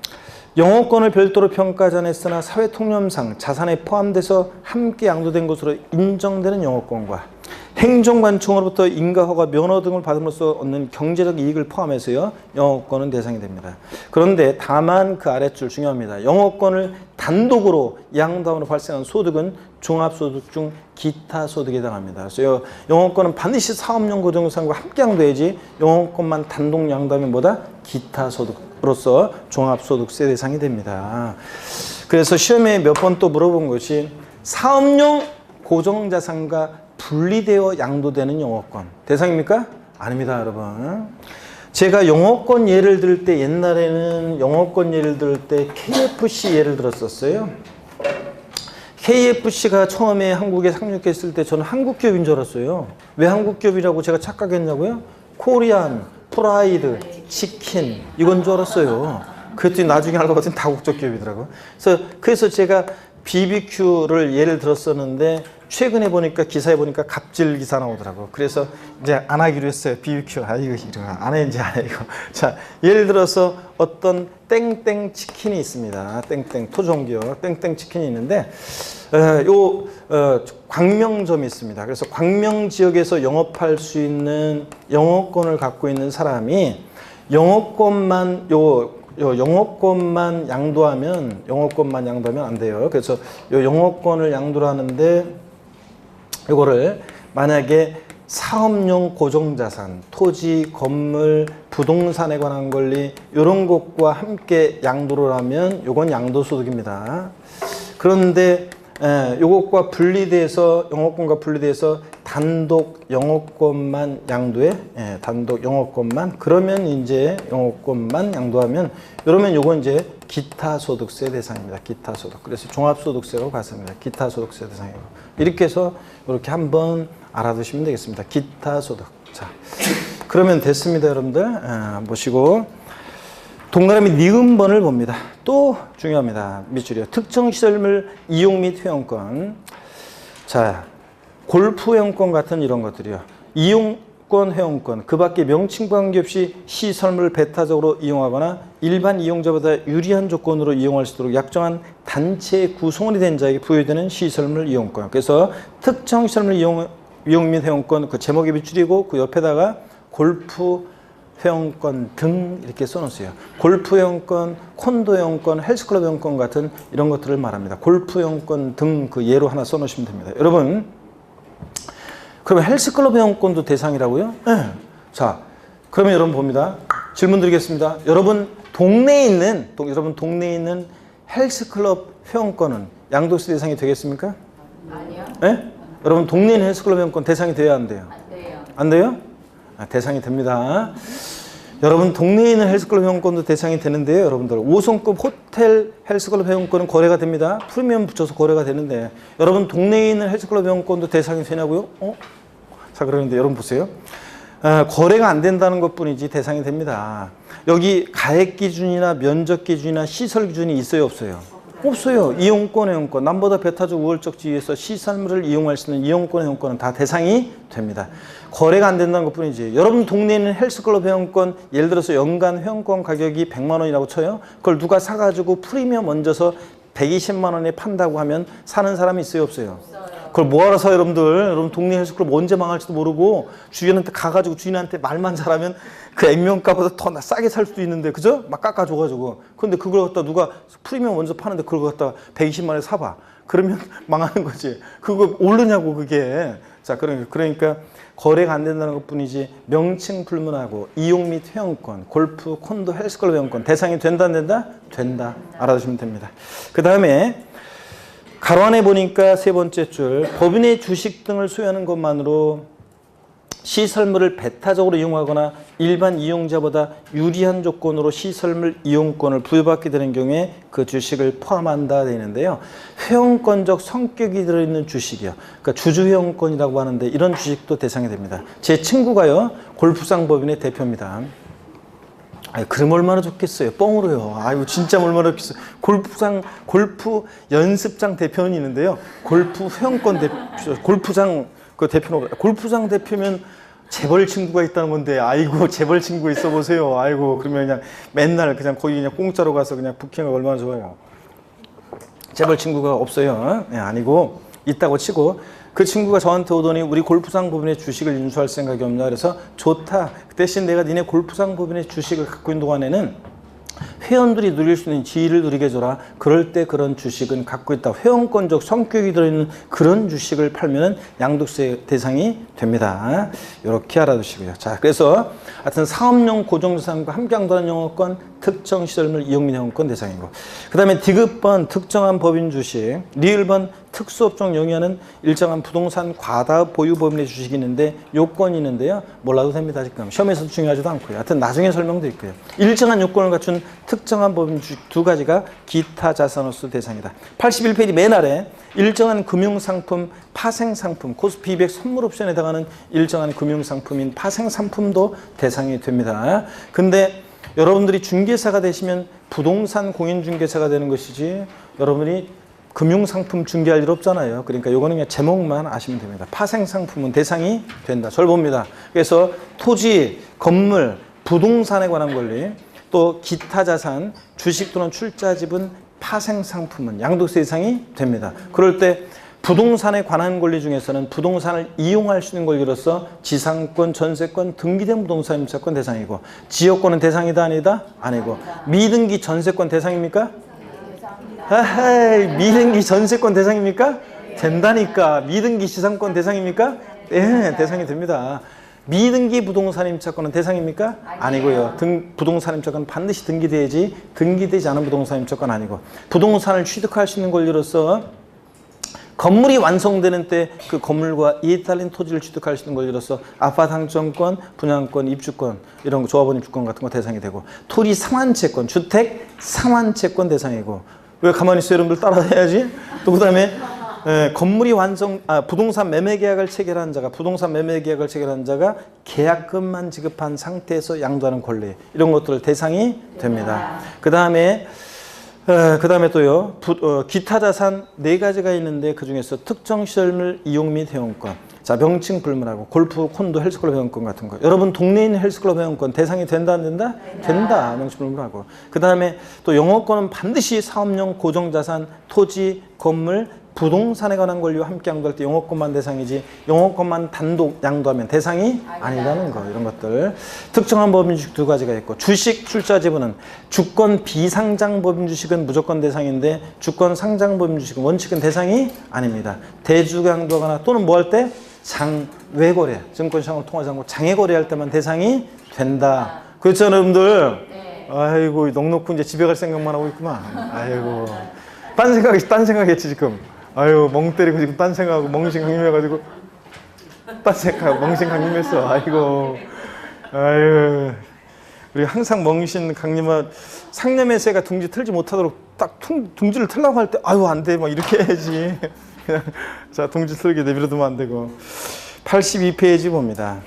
영업권을 별도로 평가하지 않았으나 사회통념상 자산에 포함돼서 함께 양도된 것으로 인정되는 영업권과 행정관청으로부터 인가허가, 면허 등을 받음으로써 얻는 경제적 이익을 포함해서요, 영업권은 대상이 됩니다. 그런데 다만 그 아랫줄 중요합니다. 영업권을 단독으로 양도함으로 발생한 소득은 종합소득 중 기타 소득에 해당합니다. 그래서 영업권은 반드시 사업용 고정자산과 함께 양도해야지, 영업권만 단독 양도하면 뭐다? 기타 소득으로서 종합소득세 대상이 됩니다. 그래서 시험에 몇 번 또 물어본 것이 사업용 고정자산과 분리되어 양도되는 영업권 대상입니까? 아닙니다, 여러분. 제가 영업권 예를 들 때, 옛날에는 영업권 예를 들 때 KFC 예를 들었었어요. KFC가 처음에 한국에 상륙했을 때 저는 한국 기업인 줄 알았어요. 왜 한국 기업이라고 제가 착각했냐고요? 코리안, 프라이드, 치킨 이건 줄 알았어요. 그랬더니 나중에 알고 봤더니 다국적 기업이더라고요. 그래서 제가 BBQ를 예를 들었었는데 최근에 보니까 기사에 보니까 갑질 기사 나오더라고. 그래서 이제 안 하기로 했어요. BBQ. 이거 안 해, 이제 안 해, 이거. 자, 예를 들어서 어떤 땡땡 치킨이 있습니다. 땡땡 토종기업 땡땡 치킨이 있는데, 광명점이 있습니다. 그래서 광명 지역에서 영업할 수 있는 영업권을 갖고 있는 사람이 영업권만 양도하면 안 돼요. 그래서 요 영업권을 양도를 하는데 이거를 만약에 사업용 고정자산, 토지, 건물, 부동산에 관한 권리 이런 것과 함께 양도를 하면 이건 양도소득입니다. 그런데 요것과 분리돼서 영업권과 분리돼서 단독 영업권만 양도해, 단독 영업권만 그러면 이제 영업권만 양도하면 이러면 요건 이제 기타소득세 대상입니다. 기타소득. 그래서 종합소득세로 갔습니다. 기타소득세 대상이고 이렇게 해서 이렇게 한번 알아두시면 되겠습니다. 기타소득. 자, 그러면 됐습니다, 여러분들. 보시고. 동그라미 니은번을 봅니다. 또 중요합니다. 밑줄이요. 특정시설물 이용 및 회원권. 자, 골프 회원권 같은 이런 것들이요. 이용권, 회원권. 그 밖에 명칭과 관계없이 시설물을 배타적으로 이용하거나 일반 이용자보다 유리한 조건으로 이용할 수 있도록 약정한 단체의 구성원이 된 자에게 부여되는 시설물 이용권. 그래서 특정시설물 이용 및 회원권 그 제목의 밑줄이고 그 옆에다가 골프 회원권 등 이렇게 써놓으세요. 골프 회원권, 콘도 회원권, 헬스클럽 회원권 같은 이런 것들을 말합니다. 골프 회원권 등 그 예로 하나 써놓으시면 됩니다. 여러분, 그러면 헬스클럽 회원권도 대상이라고요? 네. 자, 그러면 여러분 봅니다. 질문 드리겠습니다. 여러분 동네에 있는 헬스클럽 회원권은 양도세 대상이 되겠습니까? 아니요. 네? 여러분 동네에 있는 헬스클럽 회원권 대상이 돼야 안 돼요? 안 돼요. 안 돼요? 대상이 됩니다. 여러분 동네에 있는 헬스클럽 회원권도 대상이 되는데요. 여러분들 5성급 호텔 헬스클럽 회원권은 거래가 됩니다. 프리미엄 붙여서 거래가 되는데 여러분 동네에 있는 헬스클럽 회원권도 대상이 되냐고요? 자, 그러는데 여러분 보세요. 거래가 안 된다는 것뿐이지 대상이 됩니다. 여기 가액 기준이나 면적 기준이나 시설 기준이 있어요, 없어요? 없어요. 이용권, 회원권. 남보다 배타적 우월적 지위에서 시설물을 이용할 수 있는 이용권, 회원권은 다 대상이 됩니다. 거래가 안 된다는 것뿐이지. 여러분 동네에 있는 헬스클럽 회원권, 예를 들어서 연간 회원권 가격이 100만 원이라고 쳐요. 그걸 누가 사가지고 프리미엄 얹어서 120만 원에 판다고 하면 사는 사람이 있어요, 없어요? 그걸 뭐하러 사요, 여러분 동네 헬스클럽 언제 망할지도 모르고 주인한테 가가지고 주인한테 말만 잘하면 그 액면가보다 더 싸게 살 수도 있는데, 그죠? 막 깎아줘가지고. 근데 그걸 갖다 누가 프리미엄 먼저 파는데 그걸 갖다 120만 원에 사봐. 그러면 망하는 거지. 그거 오르냐고, 그게. 자, 그러니까 거래가 안 된다는 것 뿐이지 명칭 불문하고 이용 및 회원권, 골프, 콘도, 헬스클럽 회원권 대상이 된다, 안 된다? 된다. 알아두시면 됩니다. 그 다음에 가로 안에 보니까 세 번째 줄, 법인의 주식 등을 소유하는 것만으로 시설물을 배타적으로 이용하거나 일반 이용자보다 유리한 조건으로 시설물 이용권을 부여받게 되는 경우에 그 주식을 포함한다 되는데요. 회원권적 성격이 들어있는 주식이요. 그러니까 주주회원권이라고 하는데 이런 주식도 대상이 됩니다. 제 친구가요, 골프장 법인의 대표입니다. 그럼 얼마나 좋겠어요. 뻥으로요. 진짜 얼마나 좋겠어요. 골프 연습장 대표는 있는데요. 골프 회원권 대표, 골프장 그 대표는, 골프장 대표면 재벌 친구가 있다는 건데, 재벌 친구 있어 보세요. 그러면 그냥 맨날 그냥 거기 그냥 공짜로 가서 그냥 부킹하고 얼마나 좋아요. 재벌 친구가 없어요. 아니고 있다고 치고, 그 친구가 저한테 오더니 우리 골프장 법인의 주식을 인수할 생각이 없냐. 그래서 좋다. 그 대신 내가 니네 골프장 법인의 주식을 갖고 있는 동안에는 회원들이 누릴 수 있는 지위를 누리게 해줘라. 그럴 때 그런 주식은 갖고 있다. 회원권적 성격이 들어있는 그런 주식을 팔면은 양도세 대상이 됩니다. 이렇게 알아두시고요. 자, 그래서 하여튼 사업용 고정자산과 함께 양도하는 영업권, 특정 시설물 이용 및 영업권 대상이고, 그 다음에 디귿번 특정한 법인 주식, 리을번 특수업종 영위하는 일정한 부동산 과다업 보유 법인의 주식이 있는데 요건이 있는데요. 몰라도 됩니다. 지금 시험에서도 중요하지도 않고요. 하여튼 나중에 설명드릴게요. 일정한 요건을 갖춘 특정한 법인 주식 두 가지가 기타 자산으로서 대상이다. 81페이지 맨 아래 일정한 금융상품, 파생상품, 코스피 200 선물 옵션에 해당하는 일정한 금융상품인 파생상품도 대상이 됩니다. 근데 여러분들이 중개사가 되시면 부동산 공인중개사가 되는 것이지 여러분이 금융상품 중개할 일 없잖아요. 그러니까 요거는 그냥 제목만 아시면 됩니다. 파생상품은 대상이 된다. 절 봅니다. 그래서 토지, 건물, 부동산에 관한 권리, 또 기타 자산, 주식 또는 출자집은 파생상품은 양도세 대상이 됩니다. 그럴 때 부동산에 관한 권리 중에서는 부동산을 이용할 수 있는 권리로서 지상권, 전세권, 등기된 부동산 임차권 대상이고, 지역권은 대상이다 아니다? 아니고, 미등기 전세권 대상입니까? 에헤이, 미등기 전세권 대상입니까? 된다니까. 미등기 지상권 대상입니까? 네, 대상이 됩니다. 미등기 부동산 임차권은 대상입니까? 아니고요. 부동산 임차권은 반드시 등기돼야지, 등기되지 않은 부동산 임차권 아니고, 부동산을 취득할 수 있는 권리로서 건물이 완성되는 때 그 건물과 이에 딸린 토지를 취득할 수 있는 권리로서 아파트 상권권, 분양권, 입주권, 이런 거, 조합원 입주권 같은 거 대상이 되고, 토지 상환채권, 주택 상환채권 대상이고, 왜 가만히 있어요? 여러분들 따라해야지. 또 그 다음에 건물이 부동산 매매 계약을 체결한 자가, 부동산 매매 계약을 체결한 자가 계약금만 지급한 상태에서 양도하는 권리, 이런 것들 대상이 됩니다. 그 다음에 또요, 기타 자산 4가지가 있는데 그 중에서 특정 시설물 이용 및 회원권, 자, 명칭 불문하고 골프, 콘도, 헬스클럽 회원권 같은 거. 여러분 동네에 있는 헬스클럽 회원권 대상이 된다 안 된다? 된다. 명칭 불문하고. 그 다음에 또 영업권은 반드시 사업용 고정자산, 토지, 건물, 부동산에 관한 권리와 함께 양도할 때 영업권만 대상이지 영업권만 단독 양도하면 대상이 아니라는 거. 이런 것들. 특정한 법인주식 2가지가 있고, 주식 출자 지분은 주권 비상장 법인주식은 무조건 대상인데 주권 상장 법인주식은 원칙은 대상이 아닙니다. 대주가 양도하거나 또는 뭐 할 때? 장외거래, 증권시장으로 통화장고 장외거래할 때만 대상이 된다. 그렇죠, 여러분들? 네. 아이고, 넉넉히 이제 집에 갈 생각만 하고 있구만. 아이고, 딴 생각했지 지금. 아유, 멍 때리고 지금 딴 생각하고 멍신 강림해가지고 딴 생각 멍신 강림했어. 아이고, 아유, 우리 항상 멍신 강림한 상념의 새가 둥지 틀지 못하도록 딱 둥지를 틀라고 할 때 아유 안 돼 막 이렇게 해야지. 그냥 자, 둥지 틀게 내버려두면 안 되고. 82페이지 봅니다.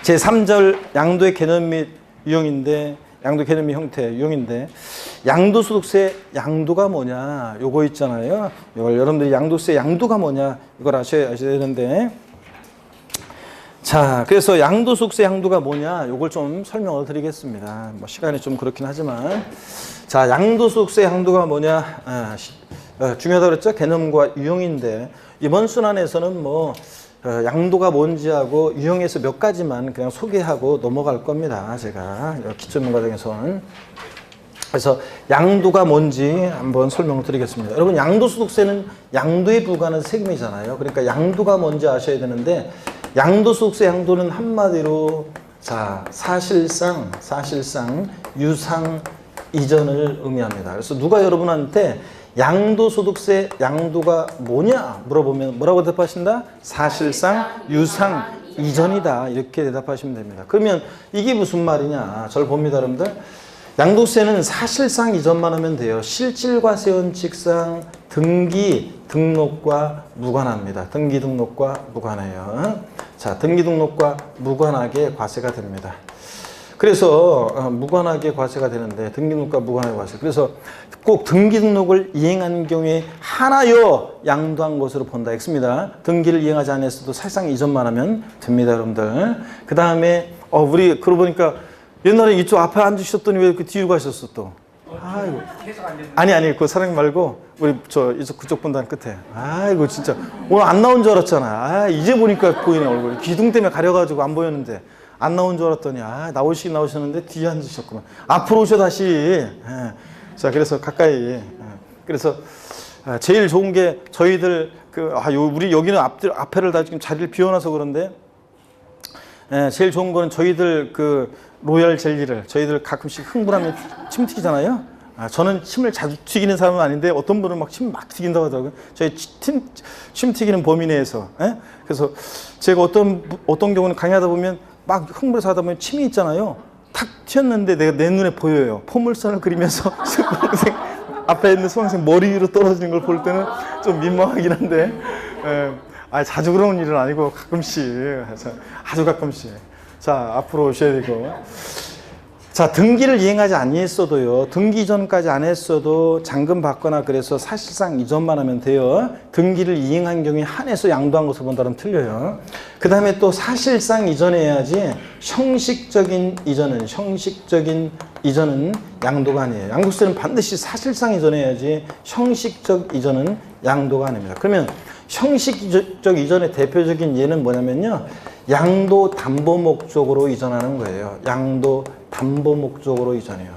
제3절 양도의 개념 및 유형인데, 양도 개념 및 형태 유형인데, 양도소득세 양도가 뭐냐 요거 있잖아요. 이걸 여러분들이 양도세 양도가 뭐냐 이걸 아셔야 되는데, 자, 그래서 양도소득세 양도가 뭐냐 요걸 좀 설명을 드리겠습니다. 뭐 시간이 좀 그렇긴 하지만, 자, 양도소득세 양도가 뭐냐, 중요하다고 그랬죠. 개념과 유형인데, 이번 순환에서는 뭐 양도가 뭔지 하고 유형에서 몇 가지만 그냥 소개하고 넘어갈 겁니다. 제가 기초면 과정에서는. 그래서 양도가 뭔지 한번 설명을 드리겠습니다. 여러분, 양도소득세는 양도에 부과하는 세금이잖아요. 그러니까 양도가 뭔지 아셔야 되는데, 양도소득세 양도는 한마디로, 자, 사실상 유상 이전을 의미합니다. 그래서 누가 여러분한테 양도소득세 양도가 뭐냐 물어보면 뭐라고 대답하신다? 사실상 유상 이전이다. 이렇게 대답하시면 됩니다. 그러면 이게 무슨 말이냐? 절 봅니다, 여러분들. 양도세는 사실상 이전만 하면 돼요. 실질과세 원칙상 등기 등록과 무관합니다. 등기 등록과 무관해요. 자, 등기 등록과 무관하게 과세가 됩니다. 그래서 무관하게 과세가 되는데, 등기 등록과 무관하게 과세. 그래서 꼭 등기 등록을 이행한 경우에 하나여 양도한 것으로 본다. X입니다. 등기를 이행하지 않았어도 사실상 이전만 하면 됩니다, 여러분들. 그 다음에 우리 그러고 보니까 옛날에 이쪽 앞에 앉으셨더니 왜 그 뒤로 가셨어 또? 아이고. 아니 그 사람 말고 우리 그쪽 분단 끝에. 아이고, 진짜 오늘 안 나온 줄 알았잖아. 이제 보니까 보이네, 얼굴. 기둥 때문에 가려가지고 안 보였는데 안 나온 줄 알았더니 나오시긴 나오셨는데 뒤에 앉으셨구만. 앞으로 오셔 다시. 자, 그래서 가까이. 그래서 제일 좋은 게 저희들 우리 여기는 앞에를 다 지금 자리를 비워놔서 그런데, 제일 좋은 거는 저희들 그 로얄 젤리를 저희들 가끔씩 흥분하면 침 튀기잖아요. 저는 침을 자주 튀기는 사람은 아닌데 어떤 분은 막 침 막 튀긴다고 하더라고요. 저희 침 튀기는 범위 내에서. 그래서 제가 어떤 경우는 강의하다 보면 막 흥분해서 하다 보면 침이 있잖아요. 탁 튀었는데 내 눈에 보여요. 포물선을 그리면서 수강생 앞에 있는 수강생 머리 위로 떨어지는 걸 볼 때는 좀 민망하긴 한데, 자주 그러는 일은 아니고 가끔씩, 아주 가끔씩. 자, 앞으로 오셔야 되고. 자, 등기를 이행하지 아니했어도요. 등기 이전까지 안 했어도 잔금 받거나 그래서 사실상 이전만 하면 돼요. 등기를 이행한 경우에 한해서 양도한 것을 본다면 틀려요. 그 다음에 또 사실상 이전해야지 형식적인 이전은 양도가 아니에요. 양도세는 반드시 사실상 이전해야지 형식적 이전은 양도가 아닙니다. 그러면 형식적 이전의 대표적인 예는 뭐냐면요. 양도 담보 목적으로 이전하는 거예요. 양도 담보 목적으로 이전해요.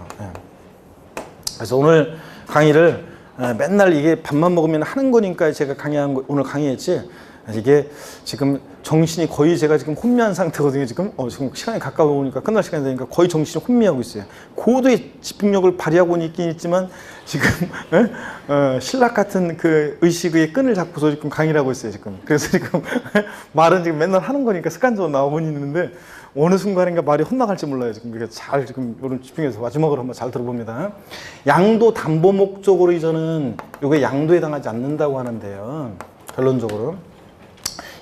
그래서 오늘 강의를 맨날 이게 밥만 먹으면 하는 거니까 제가 오늘 강의했지. 이게 지금 정신이 거의 제가 지금 혼미한 상태거든요. 지금 시간이 가까우니까 끝날 시간이 되니까 거의 정신이 혼미하고 있어요. 고도의 집중력을 발휘하고 있긴 있지만 지금 신락 같은 그 의식의 끈을 잡고서 지금 강의를 하고 있어요. 지금 그래서 지금 말은 지금 맨날 하는 거니까 습관적으로 나오고 있는데 어느 순간인가 말이 헛나갈지 몰라요. 지금 그래서 잘 지금 이런 집중해서 마지막으로 한번 잘 들어봅니다. 양도 담보 목적으로 이전은 이게 양도에 해당하지 않는다고 하는데요. 결론적으로.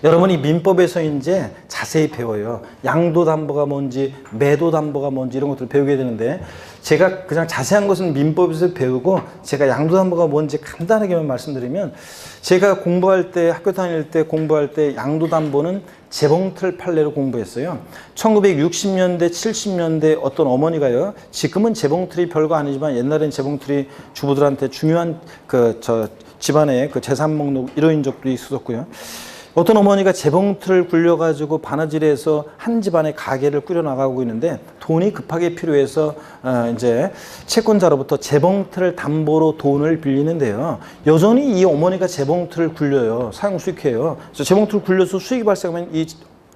여러분이 민법에서 이제 자세히 배워요. 양도담보가 뭔지, 매도담보가 뭔지 이런 것들을 배우게 되는데 제가 그냥 자세한 것은 민법에서 배우고 제가 양도담보가 뭔지 간단하게만 말씀드리면 제가 공부할 때, 학교 다닐 때 공부할 때 양도담보는 재봉틀 판례로 공부했어요. 1960년대, 70년대 어떤 어머니가요. 지금은 재봉틀이 별거 아니지만 옛날엔 재봉틀이 주부들한테 중요한 집안의 그 재산 목록 이런 적도 있었고요. 어떤 어머니가 재봉틀을 굴려가지고 바느질해서 한 집안의 가게를 꾸려나가고 있는데 돈이 급하게 필요해서 이제 채권자로부터 재봉틀을 담보로 돈을 빌리는데요. 여전히 이 어머니가 재봉틀을 굴려요. 사용 수익해요. 그래서 재봉틀을 굴려서 수익이 발생하면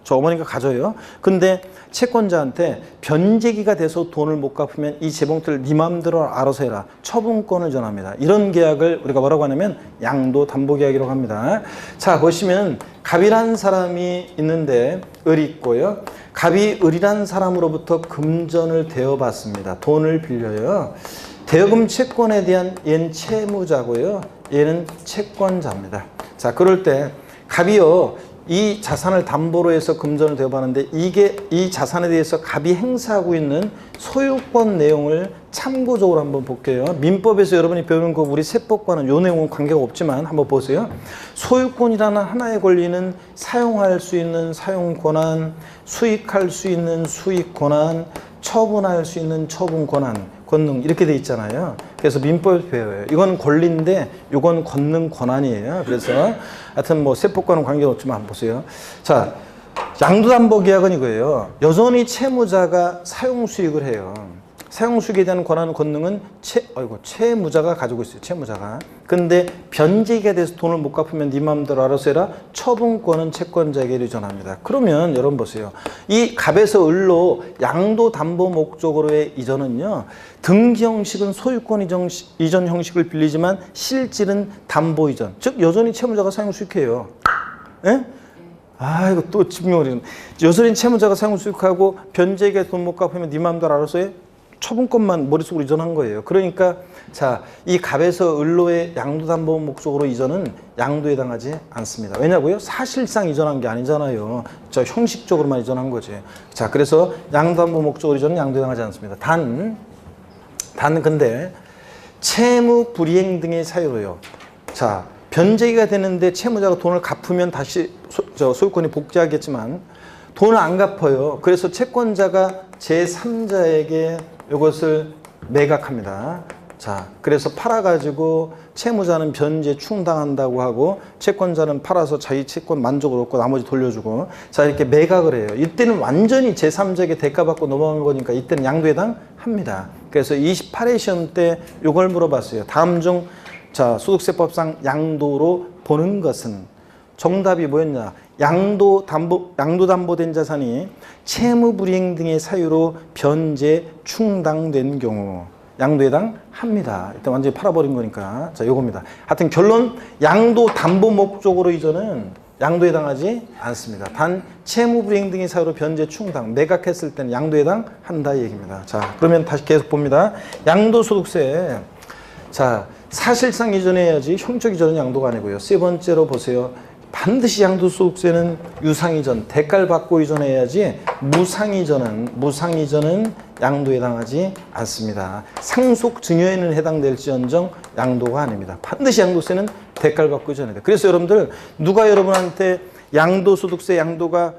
저 어머니가 가져요. 근데 채권자한테 변제기가 돼서 돈을 못 갚으면 이 재봉틀을 네 맘대로 알아서 해라. 처분권을 전합니다. 이런 계약을 우리가 뭐라고 하냐면 양도담보계약이라고 합니다. 자, 보시면 갑이라는 사람이 있는데 을이 있고요. 갑이 을이라는 사람으로부터 금전을 대여받습니다. 돈을 빌려요. 대여금 채권에 대한 얘는 채무자고요. 얘는 채권자입니다. 자, 그럴 때 갑이요. 이 자산을 담보로 해서 금전을 대여받는데 이게 이 자산에 대해서 갑이 행사하고 있는 소유권 내용을 참고적으로 한번 볼게요. 민법에서 여러분이 배우는 거 우리 세법과는 요 내용은 관계가 없지만 한번 보세요. 소유권이라는 하나에 걸리는 사용할 수 있는 사용 권한, 수익할 수 있는 수익 권한, 처분할 수 있는 처분 권한, 권능 이렇게 돼 있잖아요. 그래서 민법에서 배워요. 이건 권리인데 이건 권능 권한이에요. 그래서 하여튼 뭐 세법과는 관계가 없지만 한번 보세요. 자, 양도담보계약은 이거예요. 여전히 채무자가 사용수익을 해요. 사용수익에 대한 권한 권능은 채무자가 가지고 있어요. 채무자가. 근데 변제기가 돼서 돈을 못 갚으면 네 마음대로 알아서 해라. 처분권은 채권자에게 이전합니다. 그러면 여러분 보세요. 이 갑에서 을로 양도담보 목적으로의 이전은요. 등기 형식은 소유권 이전 형식을 빌리지만 실질은 담보 이전. 즉 여전히 채무자가 사용수익해요. 예? 이거 또 집중력이 여전히 채무자가 사용수익하고 변제기가 돈 못 갚으면 네 마음대로 알아서 해. 처분권만 머릿속으로 이전한 거예요. 그러니까 자, 이 갑에서 을로의 양도담보 목적으로 이전은 양도에 해당하지 않습니다. 왜냐고요? 사실상 이전한 게 아니잖아요. 형식적으로만 이전한 거지. 자, 그래서 양도담보 목적으로 이전은 양도에 해당하지 않습니다. 근데 채무 불이행 등의 사유로요. 자, 변제기가 되는데 채무자가 돈을 갚으면 다시 소유권이 복제하겠지만 돈을 안 갚아요. 그래서 채권자가 제3자에게 이것을 매각합니다. 자, 그래서 팔아가지고 채무자는 변제 충당한다고 하고 채권자는 팔아서 자기 채권 만족을 얻고 나머지 돌려주고 자, 이렇게 매각을 해요. 이때는 완전히 제3자에게 대가받고 넘어간 거니까 이때는 양도에 해당합니다. 그래서 28회 시험 때 이걸 물어봤어요. 다음 중 자, 소득세법상 양도로 보는 것은 정답이 뭐였냐? 양도담보된 자산이 채무불이행 등의 사유로 변제 충당된 경우 양도에 해당합니다. 일단 완전히 팔아버린 거니까. 자, 요겁니다. 하여튼 결론 양도담보 목적으로 이전은 양도에 해당하지 않습니다. 단 채무불이행 등의 사유로 변제 충당, 매각했을 때는 양도에 해당한다 이 얘기입니다. 자, 그러면 다시 계속 봅니다. 양도소득세. 자, 사실상 이전해야지 형적 이전은 양도가 아니고요. 세 번째로 보세요. 반드시 양도소득세는 유상이전, 대가를 받고 이전해야지 무상이전은 양도에 해당하지 않습니다. 상속 증여에는 해당될지언정 양도가 아닙니다. 반드시 양도세는 대가를 받고 전해야 돼요. 그래서 여러분들 누가 여러분한테 양도소득세 양도가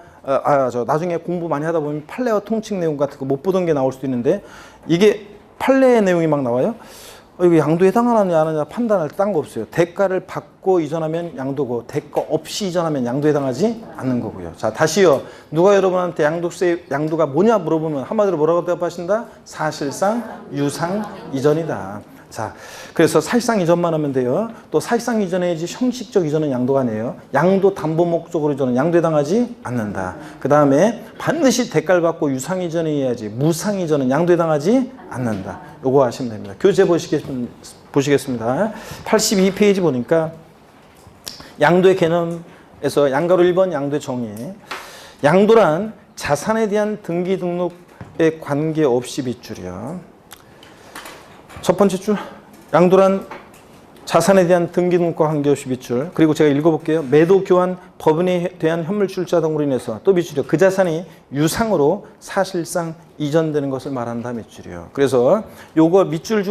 나중에 공부 많이 하다 보면 판례와 통칙 내용 같은 거 못 보던 게 나올 수도 있는데 이게 판례의 내용이 막 나와요. 이거 양도에 해당하느냐 안 하느냐 판단할 때 딴 거 없어요. 대가를 받고 이전하면 양도고 대가 없이 이전하면 양도에 해당하지 않는 거고요. 자, 다시요. 누가 여러분한테 양도가 뭐냐 물어보면 한마디로 뭐라고 대답하신다? 사실상 유상 이전이다. 자, 그래서 사실상 이전만 하면 돼요. 또 사실상 이전해야지 형식적 이전은 양도가 아니에요. 양도 담보 목적으로 이전은 양도에 해당하지 않는다. 그 다음에 반드시 대가를 받고 유상 이전해야지 무상 이전은 양도에 해당하지 않는다. 요거 하시면 됩니다. 교재 보시겠습니다. 82페이지 보니까 양도의 개념에서 양가로 1번 양도의 정의. 양도란 자산에 대한 등기 등록에 관계없이 빗줄이요. 첫 번째 줄, 양도란 자산에 대한 등기 등록과 관계없이 빗줄. 그리고 제가 읽어볼게요. 매도, 교환, 법인에 대한 현물출자 등으로 인해서 또 빗줄이요. 그 자산이 유상으로 사실상 이전되는 것을 말한다 밑줄이요. 그래서 요거 밑줄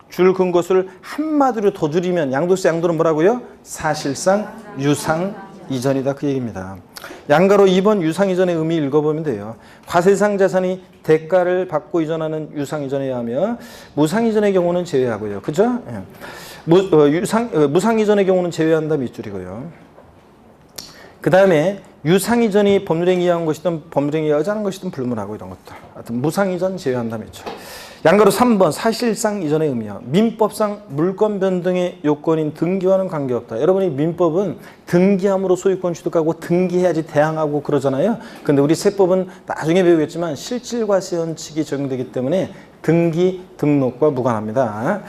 줄 근 것을 한마디로 더 줄이면 양도세 양도는 뭐라고요? 사실상 유상 이전이다 그 얘기입니다. 양가로 2번 유상 이전의 의미 읽어보면 돼요. 과세상 자산이 대가를 받고 이전하는 유상 이전에 하며 무상 이전의 경우는 제외하고요. 그죠? 예. 무상 이전의 경우는 제외한다 밑줄이고요. 그 다음에 유상 이전이 법률행위 이하한 것이든 법률행위 이하지 않은 것이든 불문하고 이런 것들. 하여튼 무상 이전 제외한다 밑줄. 양가로 3번 사실상 이전의 의미요. 민법상 물권 변동의 요건인 등기와는 관계없다. 여러분이 민법은 등기함으로 소유권 취득하고 등기해야지 대항하고 그러잖아요. 근데 우리 세법은 나중에 배우겠지만 실질과세 원칙이 적용되기 때문에 등기 등록과 무관합니다.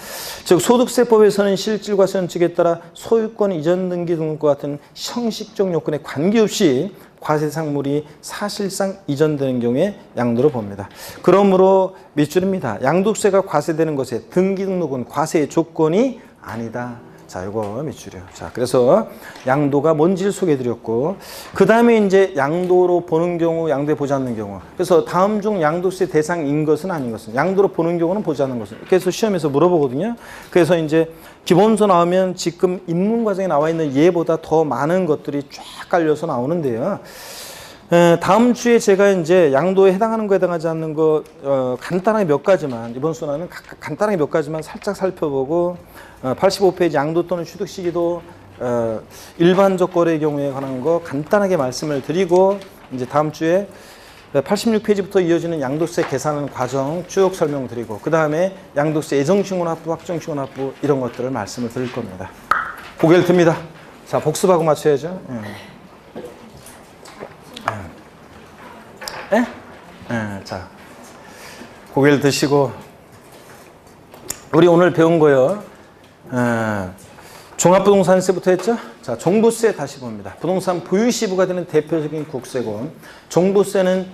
즉 소득세법에서는 실질과세 원칙에 따라 소유권 이전 등기 등록과 같은 형식적 요건에 관계없이 과세상물이 사실상 이전되는 경우에 양도를 봅니다. 그러므로 밑줄입니다. 양도세가 과세되는 것에 등기 등록은 과세의 조건이 아니다. 자, 이거 밑줄이요. 자, 그래서 양도가 뭔지를 소개해드렸고, 그 다음에 이제 양도로 보는 경우, 양도에 보지 않는 경우. 그래서 다음 중 양도세 대상인 것은 아닌 것은, 양도로 보는 경우는 보지 않는 것은. 그래서 시험에서 물어보거든요. 그래서 이제 기본서 나오면 지금 입문 과정에 나와 있는 예보다 더 많은 것들이 쫙 깔려서 나오는데요. 다음 주에 제가 이제 양도에 해당하는 거 해당하지 않는 거 간단하게 몇 가지만, 이번 수업은 간단하게 몇 가지만 살짝 살펴보고 85페이지 양도 또는 취득 시기도 일반적 거래의 경우에 관한 거 간단하게 말씀을 드리고, 이제 다음 주에 86페이지부터 이어지는 양도세 계산하는 과정 쭉 설명드리고, 그 다음에 양도세 예정신고납부, 확정신고납부 이런 것들을 말씀을 드릴 겁니다. 고개를 듭니다. 자, 복습하고 맞춰야죠. 자, 고개를 드시고, 우리 오늘 배운 거요. 종합부동산세부터 했죠? 자, 종부세 다시 봅니다. 부동산 보유시부가 되는 대표적인 국세고, 종부세는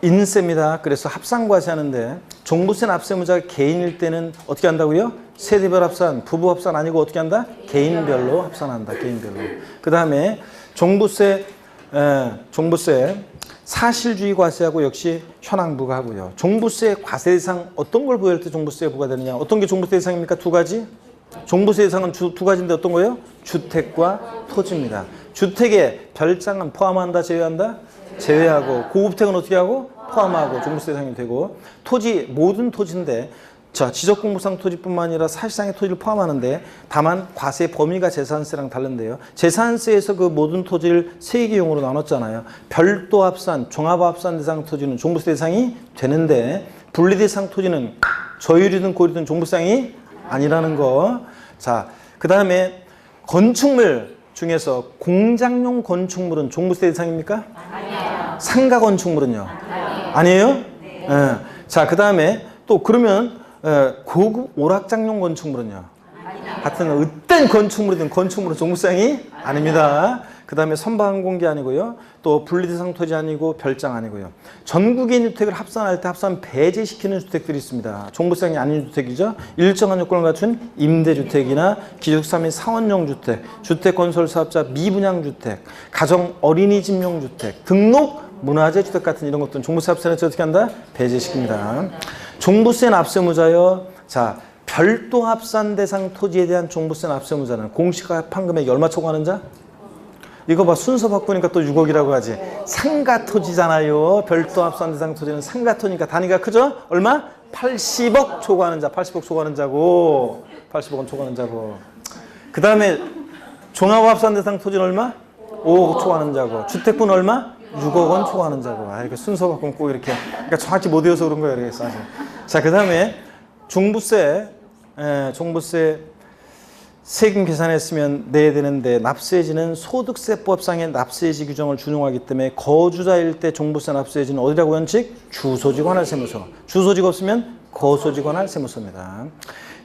인세입니다. 그래서 합산과세 하는데, 종부세는 납세무자가 개인일 때는 어떻게 한다고요? 세대별 합산, 부부 합산 아니고 어떻게 한다? 개인별로 합산한다. 개인별로. 그 다음에 종부세 사실주의 과세하고 역시 현황부가 하고요. 종부세 과세 대상 어떤 걸 부여할 때 종부세가 부과되느냐? 어떤 게 종부세 대상입니까? 두 가지? 종부세 대상은 두 가지인데 어떤 거예요? 주택과 토지입니다. 주택에 별장은 포함한다, 제외한다? 제외하고, 고급택은 어떻게 하고? 포함하고 종부세 대상이 되고, 토지, 모든 토지인데, 자, 지적공부상 토지뿐만 아니라 사실상의 토지를 포함하는데, 다만 과세 범위가 재산세랑 다른데요. 재산세에서 그 모든 토지를 세 개용으로 나눴잖아요. 별도 합산, 종합 합산 대상 토지는 종부세 대상이 되는데, 분리 대상 토지는 저율이든 고율이든 종부세 대상이 아니라는 거. 자, 그 다음에 건축물 중에서 공장용 건축물은 종부세 대상입니까? 아니에요. 상가 건축물은요? 아니에요? 네. 자, 그 다음에 또 그러면 고급 오락장용 건축물은요? 하여튼 어떤 건축물이든 건축물은 종부세상이 아닙니다. 그 다음에 선박항공기 아니고요. 또 분리대상 토지 아니고 별장 아니고요. 전국인 주택을 합산할 때 합산 배제시키는 주택들이 있습니다. 종부세상이 아닌 주택이죠. 일정한 요건을 갖춘 임대주택이나 기숙사 및 상원용 주택, 주택건설사업자 미분양 주택, 가정 어린이집용 주택, 등록 문화재 주택 같은 이런 것들은 종부세 납세는 어떻게 한다? 배제시킵니다. 종부세 납세무자요. 자, 별도 합산 대상 토지에 대한 종부세 납세무자는 공시가판 금액이 얼마 초과하는 자? 이거 봐, 순서 바꾸니까 또 6억이라고 하지. 상가토지잖아요. 별도 합산 대상 토지는 상가토니까 단위가 크죠? 얼마? 80억 초과하는 자. 80억 초과하는 자고 80억원 초과하는 자고. 그 다음에 종합합산 대상 토지는 얼마? 5억 초과하는 자고. 주택분 얼마? 6억원 초과하는 자고. 아, 이렇게 순서 바꾸면 꼭 이렇게. 그러니까 정확히 못 외워서 그런 거예요. 이렇게 사실. 자, 그 다음에 종부세 세금 계산했으면 내야 되는데 납세지는 소득세법상의 납세지 규정을 준용하기 때문에 거주자일 때 종부세 납세지는 어디라고 원칙? 주소지 관할 세무서. 주소지가 없으면 거소지 관할 세무서입니다.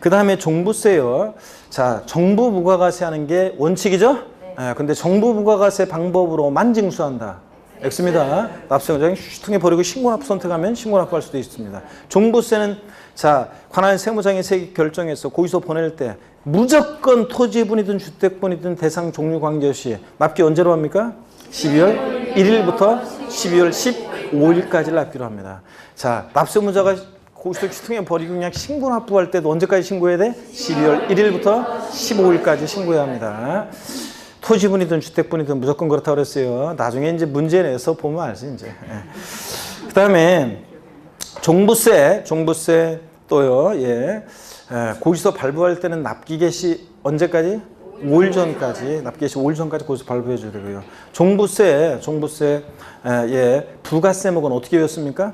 그 다음에 종부세요. 자, 정부 부가가세 하는 게 원칙이죠? 근데 정부 부가가세 방법으로만 징수한다. X입니다. 납세무자가 휴통에 버리고 신고납부 선택하면 신고납부할 수도 있습니다. 종부세는 자, 관할 세무장이 세기 결정해서 고의서 보낼 때 무조건 토지분이든 주택분이든 대상 종류 관계없이 납기 언제로 합니까? 12월 1일부터 12월 15일까지 납기로 합니다. 자, 납세무자가 고의서 휴통에 버리고 그냥 신고납부할 때도 언제까지 신고해야 돼? 12월 1일부터 15일까지 신고해야 합니다. 토지분이든 주택분이든 무조건 그렇다고 그랬어요. 나중에 이제 문제 내서 보면 알지, 이제. 그 다음에 종부세 또요, 예. 고지서 발부할 때는 납기 개시 언제까지? 5일 전까지, 납기 개시 5일 전까지 고지서 발부해 줘야 되고요. 종부세, 예. 부가세목은 어떻게 외웠습니까?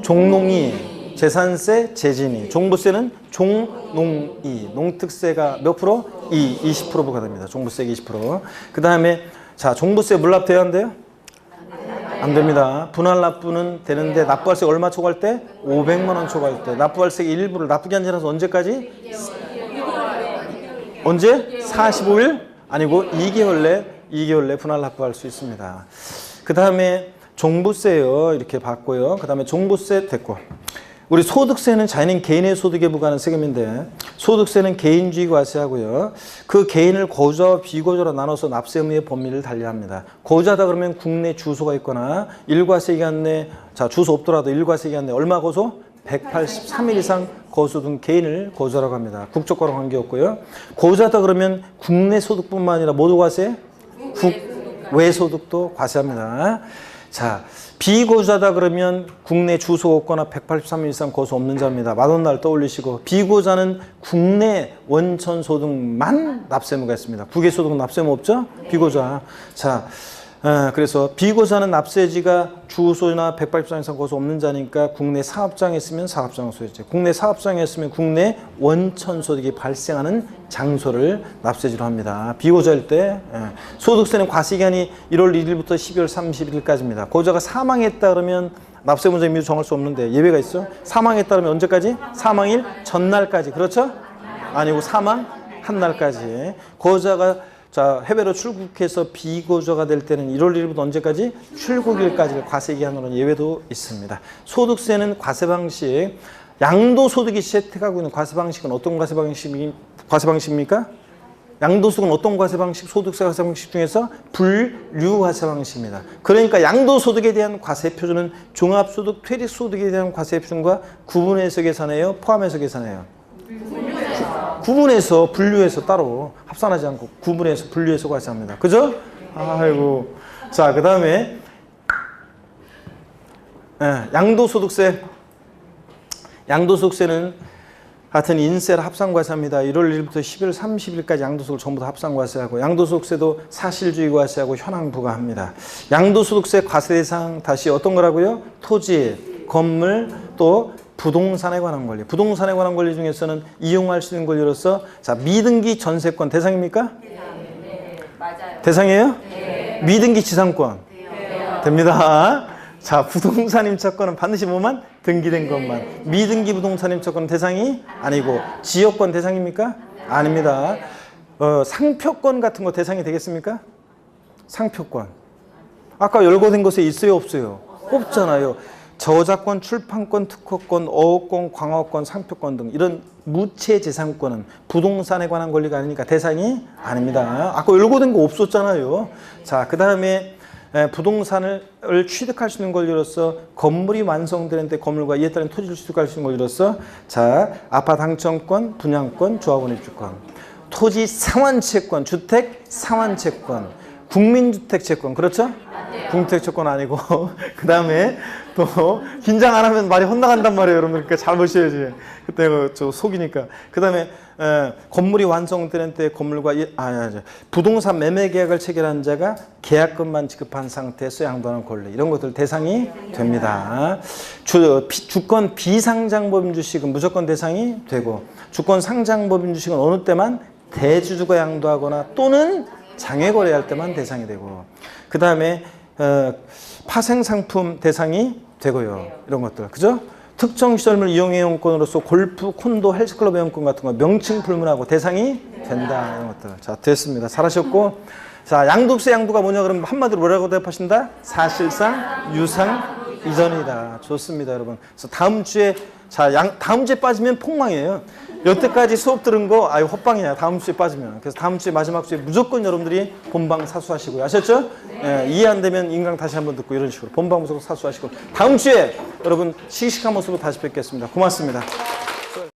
종농이, 재산세, 재진이. 종부세는 종농이, 농특세가 몇 프로? 20% 부과됩니다. 종부세가 20%. 그 다음에, 자, 종부세 물납돼야 한대요? 안 됩니다. 분할 납부는 되는데 납부할세 얼마 초과할 때? 500만 원 초과할 때. 납부할세 일부를 납부기 한 지나서 언제까지? 언제? 45일? 아니고 2개월 내 분할 납부할 수 있습니다. 그 다음에 종부세요. 이렇게 봤고요. 그 다음에 종부세 됐고. 우리 소득세는 자연인 개인의 소득에 부과하는 세금인데 소득세는 개인주의 과세하고요. 그 개인을 거주자와 비거주자로 나눠서 납세 의무의 범위를 달리합니다. 거주하다 그러면 국내 주소가 있거나 일과세 기간 내, 자, 주소 없더라도 일과세 기간 내 얼마 거소? 183일 이상 거주 등 개인을 거주자라고 합니다. 국적과는 관계없고요. 거주하다 그러면 국내 소득뿐만 아니라 모두 과세? 국외 소득도 과세합니다. 자, 비거주자다 그러면 국내 주소 없거나 183일 이상 거주 없는 자입니다. 마돈날 떠올리시고 비거주자는 국내 원천 소득만 납세무가 있습니다. 국외 소득은 납세무 없죠? 비거주자. 자, 그래서 비거주자는 납세지가 주소나 183일 이상 거주 없는 자니까 국내 사업장에 있으면 사업장 소유지. 국내 사업장에 있으면 국내 원천 소득이 발생하는 장소를 납세지로 합니다. 비거주자일 때 소득세는 과세기간이 1월 1일부터 12월 31일까지입니다. 거주자가 사망했다 그러면 납세문제 임의로 정할 수 없는데 예외가 있어. 사망했다 그러면 언제까지? 사망일 전날까지. 그렇죠? 아니고 사망한 날까지. 거주자가 자, 해외로 출국해서 비거주자가 될 때는 1월 1일부터 언제까지? 출국일까지 과세기한으로는 예외도 있습니다. 소득세는 과세 방식, 양도소득이 채택하고 있는 과세 방식은 어떤 과세 방식입니까? 양도소득은 어떤 과세 방식? 소득세 과세 방식 중에서 분류 과세 방식입니다. 그러니까 양도소득에 대한 과세 표준은 종합소득, 퇴직소득에 대한 과세 표준과 구분해서 계산해요? 포함해서 계산해요? 구분해서 분류해서 따로 합산하지 않고 구분해서 분류해서 과세합니다. 그죠? 아이고. 자, 그 다음에 양도소득세. 양도소득세는 같은 인세를 합산과세합니다. 1월 1일부터 12월 30일까지 양도소득을 전부 다 합산과세하고 양도소득세도 사실주의 과세하고 현황 부과합니다. 양도소득세 과세 대상 다시 어떤 거라고요? 토지, 건물, 또 부동산에 관한 권리. 부동산에 관한 권리 중에서는 이용할 수 있는 권리로서 자, 미등기 전세권 대상입니까? 네, 맞아요. 대상이에요? 네. 미등기 지상권? 네. 됩니다. 자, 부동산 임차권은 반드시 뭐만? 등기된 것만. 미등기 부동산 임차권은 대상이 아니고 지역권 대상입니까? 아닙니다. 상표권 같은 거 대상이 되겠습니까? 상표권. 아까 열거된 것에 있어요, 없어요? 없잖아요. 저작권, 출판권, 특허권, 어업권, 광화권, 상표권 등 이런 무체재산권은 부동산에 관한 권리가 아니니까 대상이 아닙니다. 아까 열거된 거 없었잖아요. 자, 그 다음에 부동산을 취득할 수 있는 권리로서 건물이 완성되는데 건물과 이에 따른 토지를 취득할 수 있는 권리로서 자 아파트 당첨권, 분양권, 조합원 입주권, 토지 상환채권, 주택 상환채권, 국민주택채권 그렇죠? 국민주택채권 아니고 그 다음에 또 긴장 안 하면 말이 혼나간단 말이에요 여러분. 그러니까 잘 보셔야지. 그때 저 속이니까. 그 다음에 건물이 완성되는 때 건물과 부동산 매매 계약을 체결한 자가 계약금만 지급한 상태에서 양도하는 권리 이런 것들 대상이 됩니다. 주권 비상장법인 주식은 무조건 대상이 되고 주권 상장법인 주식은 어느 때만 대주주가 양도하거나 또는 장외 거래할 때만 대상이 되고 그 다음에 파생상품 대상이 되고요. 이런 것들 그죠? 특정 시설물 이용 이용권으로서 골프, 콘도, 헬스클럽 이용권 같은 거 명칭 불문하고 대상이 된다. 이런 것들. 자, 됐습니다. 잘하셨고. 자, 양도세 양도가 뭐냐 그러면 한마디로 뭐라고 대답하신다? 사실상 유상 이전이다. 좋습니다, 여러분. 그래서 다음 주에 다음 주에 빠지면 폭망이에요. 여태까지 수업 들은 거 헛방이냐 다음 주에 빠지면. 그래서 다음 주에 마지막 주에 무조건 여러분들이 본방 사수하시고요. 아셨죠? 이해 안 되면 인강 다시 한번 듣고 이런 식으로 본방 무조건 사수하시고 다음 주에 여러분 씩씩한 모습으로 다시 뵙겠습니다. 고맙습니다.